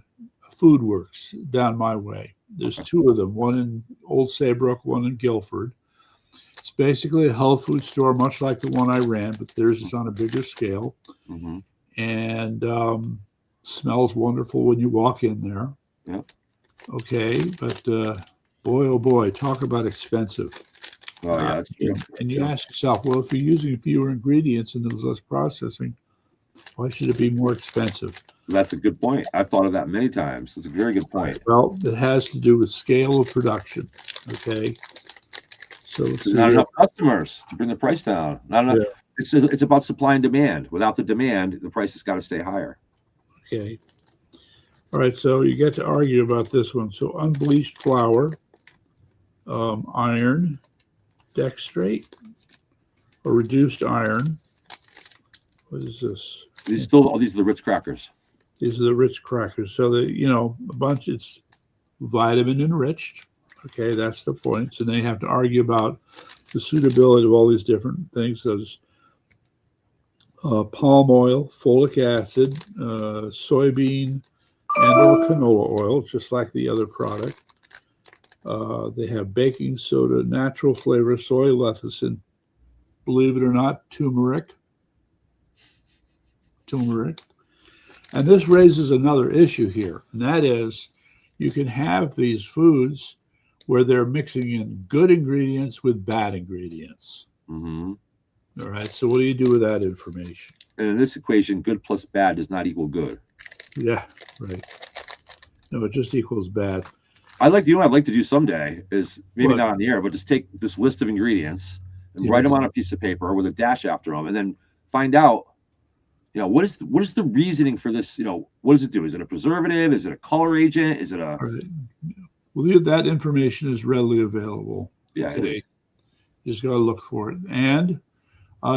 Food Works down my way. There's Okay. 2 of them, one in Old Saybrook, one in Guilford. It's basically a health food store, much like the one I ran, but theirs is on a bigger scale. Hmm. And smells wonderful when you walk in there. Yep. Okay, but boy, oh boy, talk about expensive. Oh yeah, that's true. And you ask yourself, well, if you're using fewer ingredients and there's less processing, why should it be more expensive? That's a good point. I've thought of that many times. It's a very good point. Well, it has to do with scale of production. Okay, so let's see. Not enough customers to bring the price down. Not enough. Yeah. It's about supply and demand. Without the demand, the price has got to stay higher. Okay. All right, so you get to argue about this one. So unbleached flour, iron, dextrate, or reduced iron. What is this? These are the Ritz crackers. These are the Ritz crackers. So a bunch. It's vitamin enriched. Okay, that's the point. So they have to argue about the suitability of all these different things. There's palm oil, folic acid, soybean, and or canola oil, just like the other product. They have baking soda, natural flavor, soy lecithin, believe it or not, turmeric. And this raises another issue here, and that is you can have these foods where they're mixing in good ingredients with bad ingredients. Mm-hmm. All right, so what do you do with that information? And in this equation, good plus bad does not equal good. Yeah, right. No, it just equals bad. you know what I'd like to do someday is maybe What? not on the air, but just take this list of ingredients and write them Yes. on a piece of paper with a dash after them, and then find out, what is the reasoning for this? What does it do? Is it a preservative? Is it a color agent? Is it a All right. Well, that information is readily available. yeah, it Okay. is. You just got to look for it. And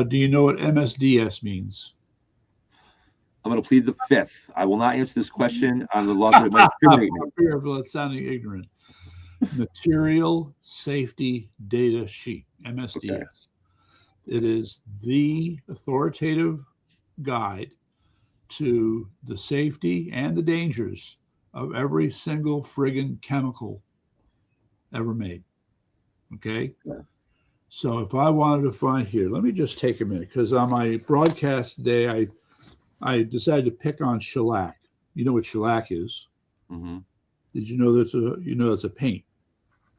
do you know what MSDS means? I'm going to plead the fifth. I will not answer this question on the laws that might incriminate me. Fearful of sounding ignorant. Material Safety Data Sheet, MSDS. Okay. It is the authoritative guide to the safety and the dangers of every single friggin' chemical ever made. Okay? Yeah. So if I wanted to find here, let me just take a minute, because on my broadcast today, I decided to pick on shellac. You know what shellac is? Mm-hmm. Did you know it's a paint,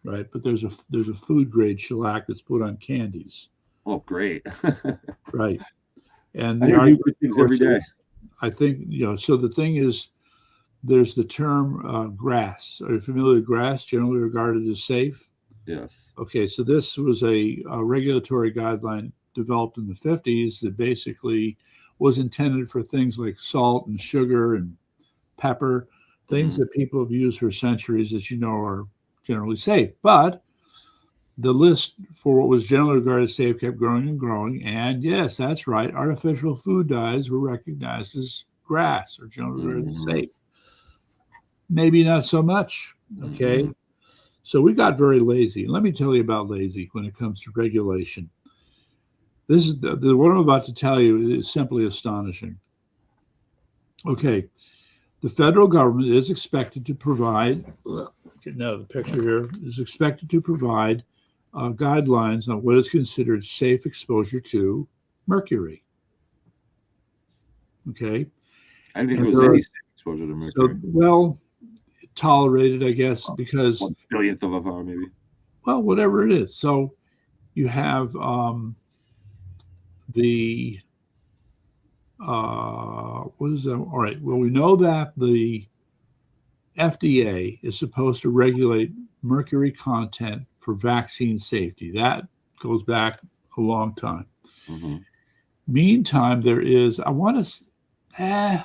right? But there's a food grade shellac that's put on candies, Oh, great. right? And I the hear new argument, good of things every course, day. is, I think, so the thing is, there's the term grass. Are you familiar with grass? Generally regarded as safe. Yes. Okay, so this was a regulatory guideline developed in the 50s that basically was intended for things like salt and sugar and pepper, things that people have used for centuries, as you know, are generally safe. But the list for what was generally regarded as safe kept growing and growing. And yes, that's right, artificial food dyes were recognized as grass or generally regarded as safe. Maybe not so much. Okay. Mhm. So we got very lazy. Let me tell you about lazy when it comes to regulation. This is what I'm about to tell you is simply astonishing. Okay, the federal government is expected to provide, getting out of the picture here, is expected to provide guidelines on what is considered safe exposure to mercury. Okay. I didn't think And there was any safe exposure to mercury. so, well, tolerated, I guess, because, 1/1000th of a power, maybe. well, whatever it is. So you have the what is that? All right. Well, we know that the FDA is supposed to regulate mercury content for vaccine safety. That goes back a long time. Mm-hmm. Meantime, there is, I want to,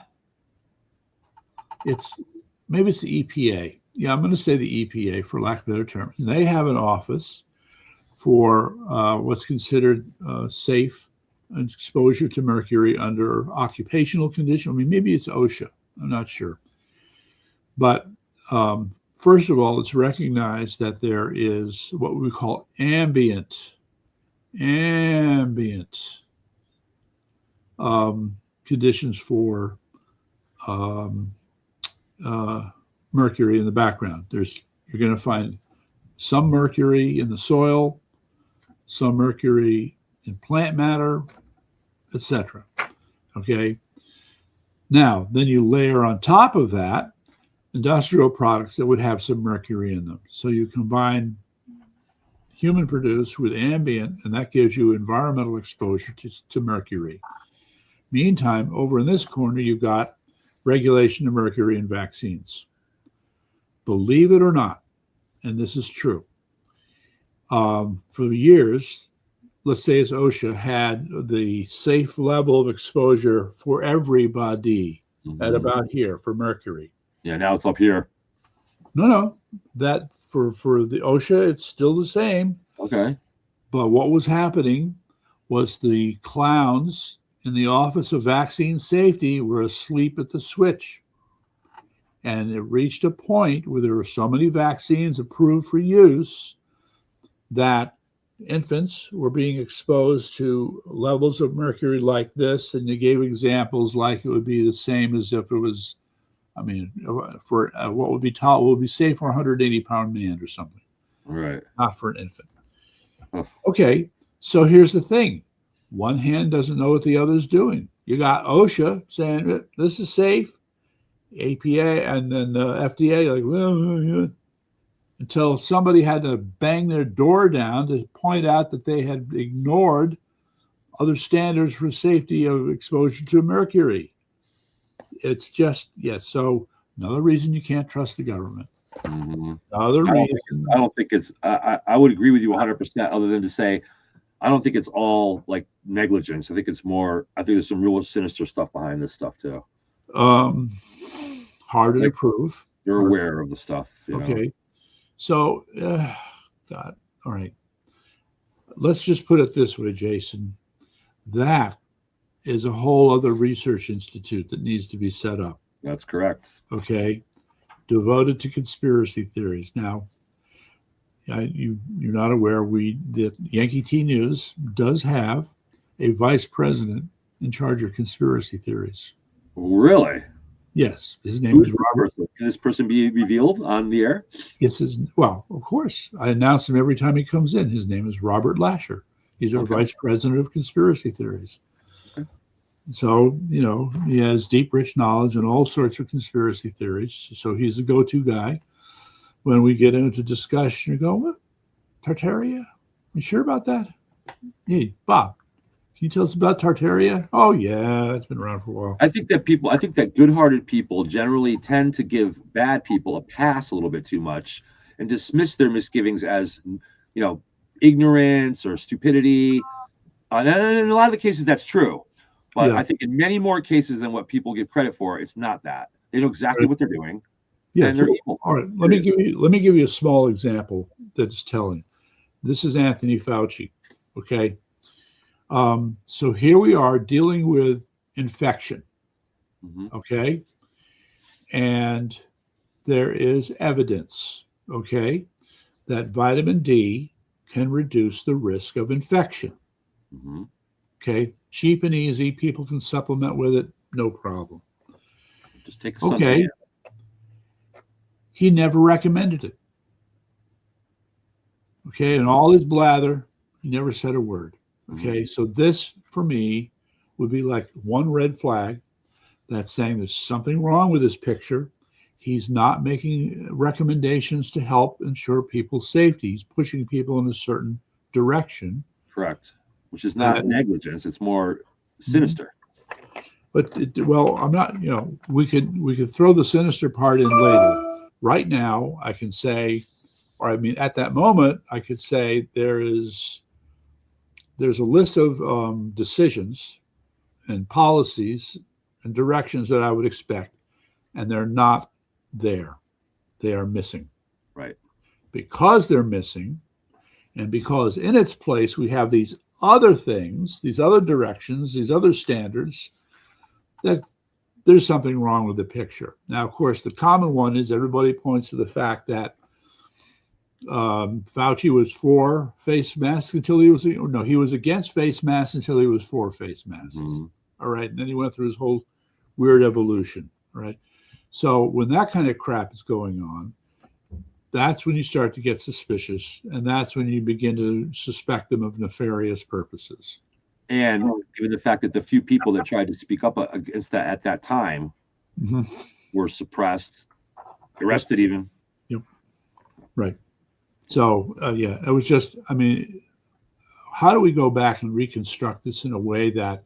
it's maybe it's the EPA. Yeah, I'm going to say the EPA for lack of a better term. And they have an office for what's considered safe exposure to mercury under occupational condition. I mean, maybe it's OSHA. I'm not sure. But first of all, it's recognized that there is what we call ambient conditions for mercury in the background. You're going to find some mercury in the soil, some mercury in plant matter, etc. Okay. Now, then you layer on top of that industrial products that would have some mercury in them. So you combine human produced with ambient, and that gives you environmental exposure to mercury. Meantime, over in this corner, you've got regulation of mercury in vaccines. Believe it or not, and this is true, for years, let's say it's OSHA, had the safe level of exposure for everybody at about here for mercury. Yeah, now it's up here. No, that for the OSHA, it's still the same. Okay. But what was happening was the clowns in the Office of Vaccine Safety were asleep at the switch. And it reached a point where there were so many vaccines approved for use that infants were being exposed to levels of mercury like this. And you gave examples like it would be the same as if it was, I mean, for what would be taught would be safe for a 180-pound man or something. Right. Not for an infant. Oh. Okay, so here's the thing. One hand doesn't know what the other's doing. You got OSHA saying this is safe, APA, and then FDA like, well, yeah. Until somebody had to bang their door down to point out that they had ignored other standards for safety of exposure to mercury. It's just, yes. So another reason you can't trust the government. Mhm. Another reason. I don't think it's. I would agree with you 100%. Other than to say, I don't think it's all like negligence. I think it's more. I think there's some real sinister stuff behind this stuff too. Um, Harder to Like prove. they're Hard- aware of the stuff. Okay. So, God, all right. Let's just put it this way, Jason. That is a whole other research institute that needs to be set up. That's correct. Okay. Devoted to conspiracy theories. Now, you're not aware, the Yankee T News does have a vice president in charge of conspiracy theories. Really? Yes, his name Who is is this Robert. person? Can this person be revealed on the air? Well, of course. I announce him every time he comes in. His name is Robert Lasher. He's our Okay. vice president of conspiracy theories. Okay. So, he has deep, rich knowledge on all sorts of conspiracy theories. So he's the go-to guy. When we get into discussion, you go, what? Tartaria? You sure about that? Hey, Bob, can you tell us about Tartaria? Oh, yeah, that's been around for a while. I think that good-hearted people generally tend to give bad people a pass a little bit too much and dismiss their misgivings as, ignorance or stupidity. And in a lot of the cases, that's true. But Yeah. I think in many more cases than what people give credit for, it's not that. They know exactly what they're doing, Yeah. and they're evil. All right. Let me give you a small example that's telling. This is Anthony Fauci. Okay. So here we are dealing with infection. Mhm. Okay. And there is evidence, okay, that vitamin D can reduce the risk of infection. Mhm. Okay. Cheap and easy. People can supplement with it. No problem. Just take a Okay. Sunday. He never recommended it. Okay. And all his blather, he never said a word. Okay. So this, for me, would be like one red flag that's saying there's something wrong with this picture. He's not making recommendations to help ensure people's safety. He's pushing people in a certain direction. Correct. Which is not negligence. It's more sinister. But I'm not. We could throw the sinister part in later. Right now, I can say, at that moment, I could say there's a list of decisions and policies and directions that I would expect, and they're not there. They are missing. Right. Because they're missing, and because in its place we have these other things, these other directions, these other standards, that there's something wrong with the picture. Now, of course, the common one is everybody points to the fact that Fauci was for face masks until he was against face masks until he was for face masks. Mm-hmm. All right. And then he went through his whole weird evolution. Right. So when that kind of crap is going on, that's when you start to get suspicious. And that's when you begin to suspect them of nefarious purposes. And given the fact that the few people that tried to speak up against that at that time were suppressed, arrested even. Yep. Right. So, it was just, how do we go back and reconstruct this in a way that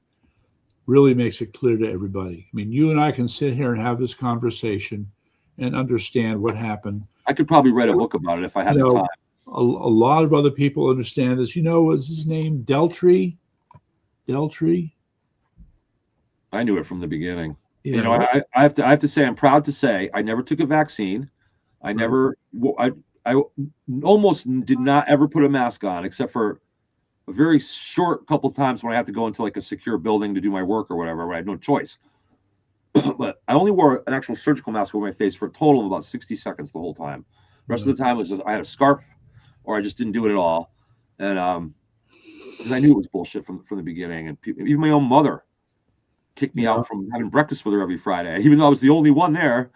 really makes it clear to everybody? You and I can sit here and have this conversation and understand what happened. I could probably write a book about it if I had the time. A lot of other people understand this. Was his name Deltree? I knew it from the beginning. Yeah. I have to say, I'm proud to say I never took a vaccine. I almost did not ever put a mask on, except for a very short couple of times when I have to go into like a secure building to do my work or whatever, where I had no choice. But I only wore an actual surgical mask over my face for a total of about 60 seconds the whole time. The rest of the time was just I had a scarf, or I just didn't do it at all. And because I knew it was bullshit from the beginning. And even my own mother kicked me out from having breakfast with her every Friday, even though I was the only one there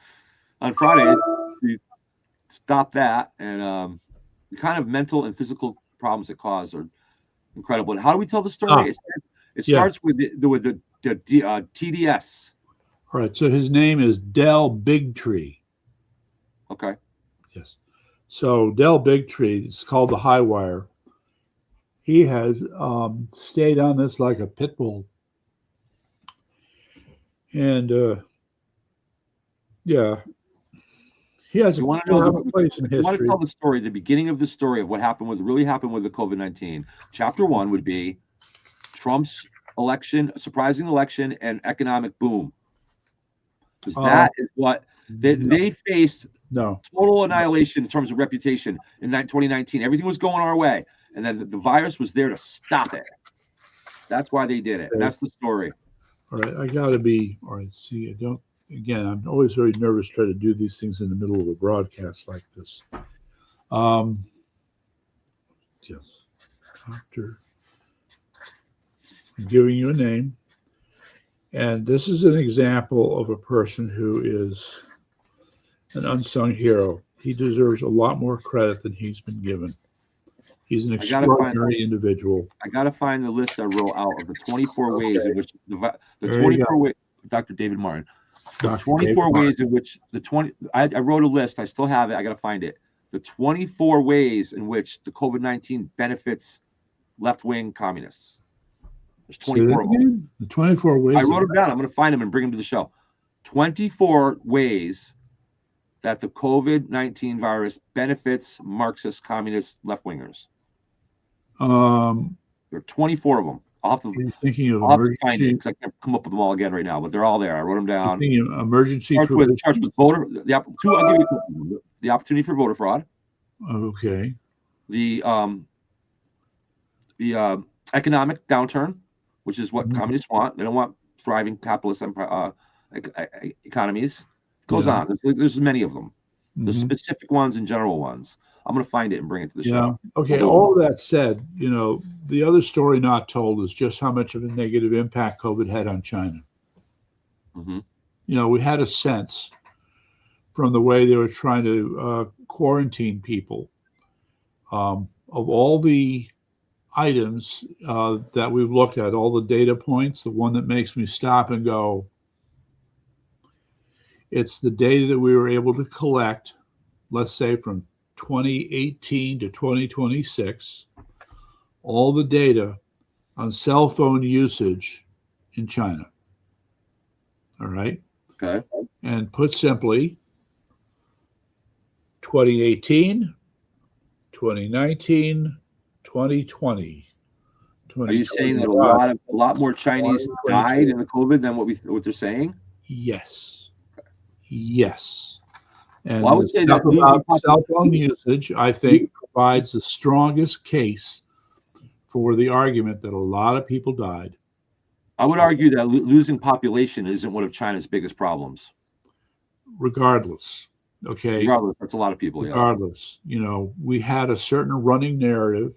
on Friday. She stopped that, and the kind of mental and physical problems it caused are incredible. And how do we tell the story? It starts with the TDS. All right. So his name is Del Bigtree. Okay. Yes. So Del Bigtree, it's called the High Wire. He has stayed on this like a pit bull. And he has a, You want to know have a place in you want to history. tell the story, the beginning of the story of what really happened with the COVID-19. Chapter 1 would be Trump's election, surprising election, and economic boom. Because that is what they faced No. total annihilation in terms of reputation in 2019. Everything was going our way, and then the virus was there to stop it. That's why they did it. And that's the story. All right, I got to be all right. See, I don't. Again, I'm always very nervous trying to do these things in the middle of a broadcast like this. Yes, doctor. I'm giving you a name, and this is an example of a person who is an unsung hero. He deserves a lot more credit than he's been given. He's an extraordinary individual. I got to find the list I wrote out of the 24 ways in which the 24 ways, Dr. David Martin, the 24 ways in which I wrote a list. I still have it. I got to find it. The 24 ways in which the COVID-19 benefits left-wing communists. There's 24 of them. The 24 ways. I wrote them down. I'm going to find them and bring them to the show. 24 ways that the COVID-19 virus benefits Marxist, communist, left-wingers. There are 24 of them. I'll have to find it because I can't come up with them all again right now, but they're all there. I wrote them down. Emergency starts with voter. I'll give you the opportunity for voter fraud. Okay. The economic downturn, which is what communists want. They don't want thriving capitalist economies. It goes on. There's many of them. The specific ones and general ones. I'm going to find it and bring it to the show. Okay. All of that said, the other story not told is just how much of a negative impact COVID had on China. We had a sense from the way they were trying to quarantine people of all the items that we've looked at, all the data points. The one that makes me stop and go, it's the data that we were able to collect, let's say from 2018 to 2026, all the data on cell phone usage in China. All right. Okay. And put simply, 2018, 2019, 2020. Are you saying that a lot more Chinese died in the COVID than what they're saying? Yes. Yes. And well, I would say that about cell phone usage, I think, provides the strongest case for the argument that a lot of people died. I would argue that losing population isn't one of China's biggest problems. Regardless. Okay. Regardless, that's a lot of people. Regardless, we had a certain running narrative.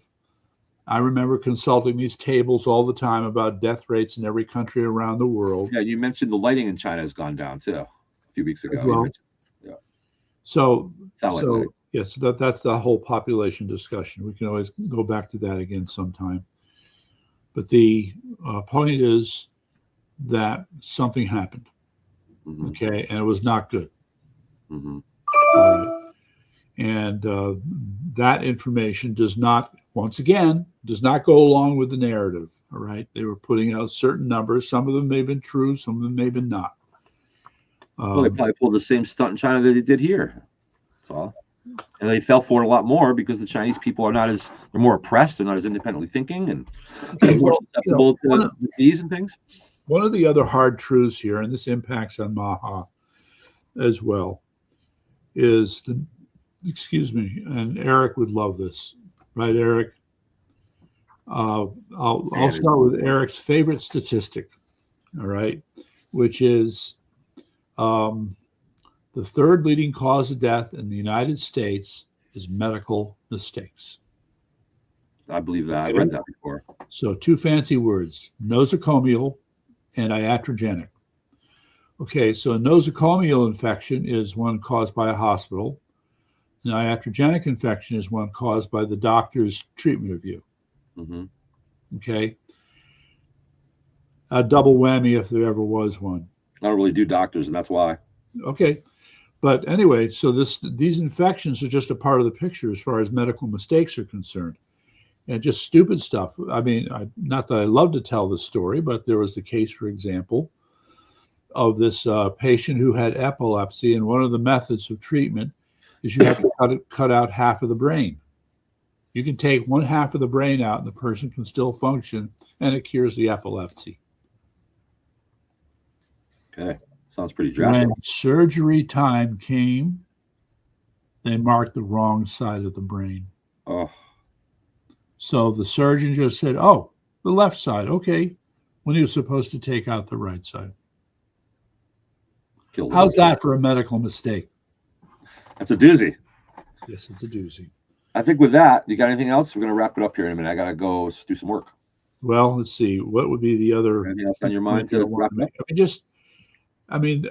I remember consulting these tables all the time about death rates in every country around the world. Yeah, you mentioned the lighting in China has gone down too a few weeks ago. Well, yes, that's the whole population discussion. We can always go back to that again sometime. But the point is that something happened, okay, and it was not good. And that information does not go along with the narrative. All right, they were putting out certain numbers. Some of them may have been true, some of them may have been not. Well, they probably pulled the same stunt in China that they did here. That's all. And they fell for it a lot more because the Chinese people they're more oppressed, they're not as independently thinking, and more susceptible to disease and things. One of the other hard truths here, and this impacts on MAHA as well, is and Eric would love this, right, Eric? I'll start with Eric's favorite statistic, all right, which is the third leading cause of death in the United States is medical mistakes. I believe that. I read that before. So two fancy words, nosocomial and iatrogenic. Okay, so a nosocomial infection is one caused by a hospital. An iatrogenic infection is one caused by the doctor's treatment of you. Okay. A double whammy if there ever was one. I don't really do doctors, and that's why. Okay. But anyway, so these infections are just a part of the picture as far as medical mistakes are concerned. And just stupid stuff. I mean, not that I love to tell this story, but there was the case, for example, of this patient who had epilepsy, and one of the methods of treatment is you have to cut out half of the brain. You can take one half of the brain out and the person can still function, and it cures the epilepsy. Okay. Sounds pretty drastic. When surgery time came, they marked the wrong side of the brain. Oh. So the surgeon just said, oh, the left side. Okay. When he was supposed to take out the right side. How's that for a medical mistake? That's a doozy. Yes, it's a doozy. I think with that, you got anything else? We're going to wrap it up here in a minute. I got to go do some work. Well, let's see. What would be the other? Anything else on your mind to wrap it up? I mean,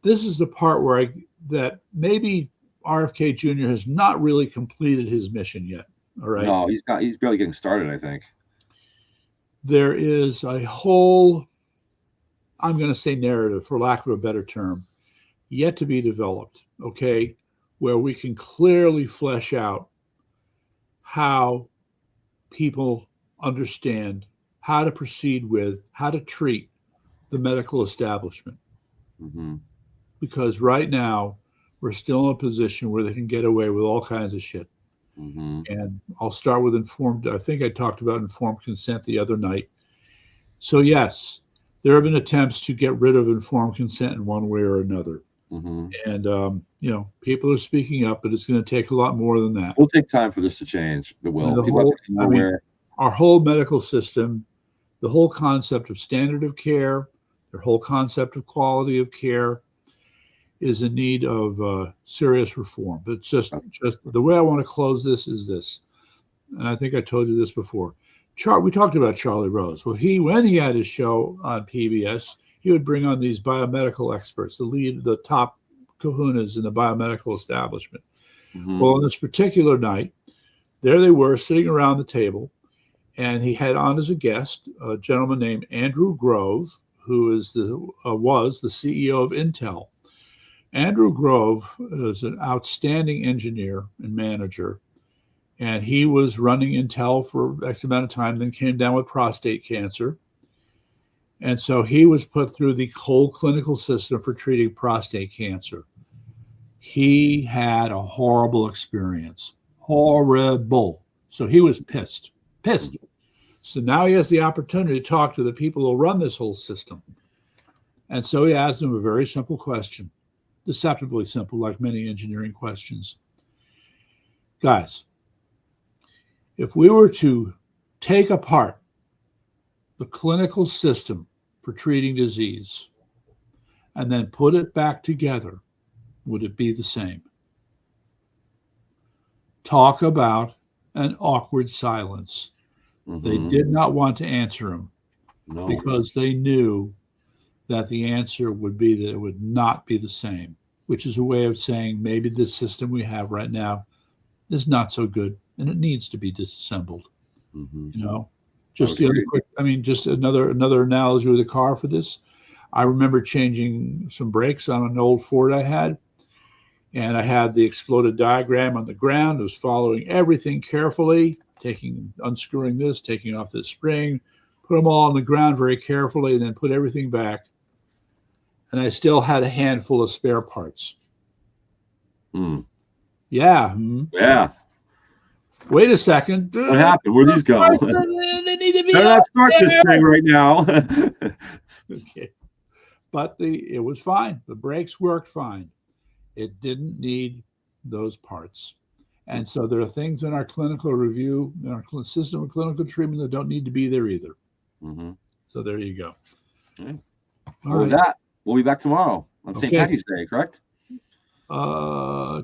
this is the part where that maybe RFK Jr. has not really completed his mission yet. All right. No, he's not. He's barely getting started, I think. There is a whole, I'm going to say narrative, for lack of a better term, yet to be developed, okay, where we can clearly flesh out how people understand how to proceed with, how to treat the medical establishment. Mm-hmm. Because right now, we're still in a position where they can get away with all kinds of shit. Mm-hmm. And I'll start with I think I talked about informed consent the other night. So yes, there have been attempts to get rid of informed consent in one way or another. Mm-hmm. And, people are speaking up, but it's going to take a lot more than that. It'll take time for this to change. It will. Our whole medical system, the whole concept of standard of care, the whole concept of quality of care is in need of serious reform. But just the way I want to close this is this. And I think I told you this before. We talked about Charlie Rose. Well, when he had his show on PBS, he would bring on these biomedical experts, the top kahunas in the biomedical establishment. Mm-hmm. Well, on this particular night, there they were sitting around the table, and he had on as a guest a gentleman named Andrew Grove, who was the CEO of Intel. Andrew Grove is an outstanding engineer and manager, and he was running Intel for X amount of time, then came down with prostate cancer. And so he was put through the whole clinical system for treating prostate cancer. He had a horrible experience. Horrible. So he was pissed. So now he has the opportunity to talk to the people who run this whole system. And so he asked them a very simple question. Deceptively simple, like many engineering questions. Guys, if we were to take apart the clinical system for treating disease and then put it back together, would it be the same? Talk about an awkward silence. Mm-hmm. They did not want to answer him because they knew that the answer would be that it would not be the same, which is a way of saying maybe this system we have right now is not so good and it needs to be disassembled. Mm-hmm. Just another analogy with a car for this. I remember changing some brakes on an old Ford I had, and I had the exploded diagram on the ground. I was following everything carefully, unscrewing this, taking off this spring, put them all on the ground very carefully, and then put everything back. And I still had a handful of spare parts. Mm. Yeah. Yeah. Wait a second. What happened? Where'd these go? They need to be. Better not start this thing right now. Okay. But it was fine. The brakes worked fine. It didn't need those parts. And so there are things in our clinical review, in our system of clinical treatment that don't need to be there either. Mm-hmm. So there you go. Okay. With that, we'll be back tomorrow on St. Patty's Day, correct?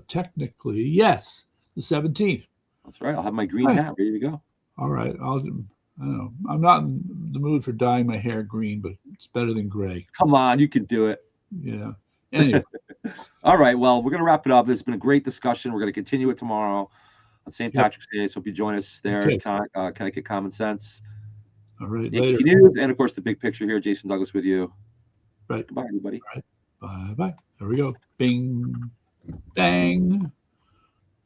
Technically, yes. The 17th. That's right. I'll have my green hat ready to go. All right. I don't know. I'm not in the mood for dyeing my hair green, but it's better than gray. Come on, you can do it. Yeah. Anyway. All right. Well, we're going to wrap it up. This has been a great discussion. We're going to continue it tomorrow on St. Patrick's Day. So hope you join us there at Connecticut Common Sense. All right. Later. News, and of course, the big picture here. Jason Douglas with you. Right. Goodbye, everybody. All right. Bye-bye. There we go. Bing. Bang.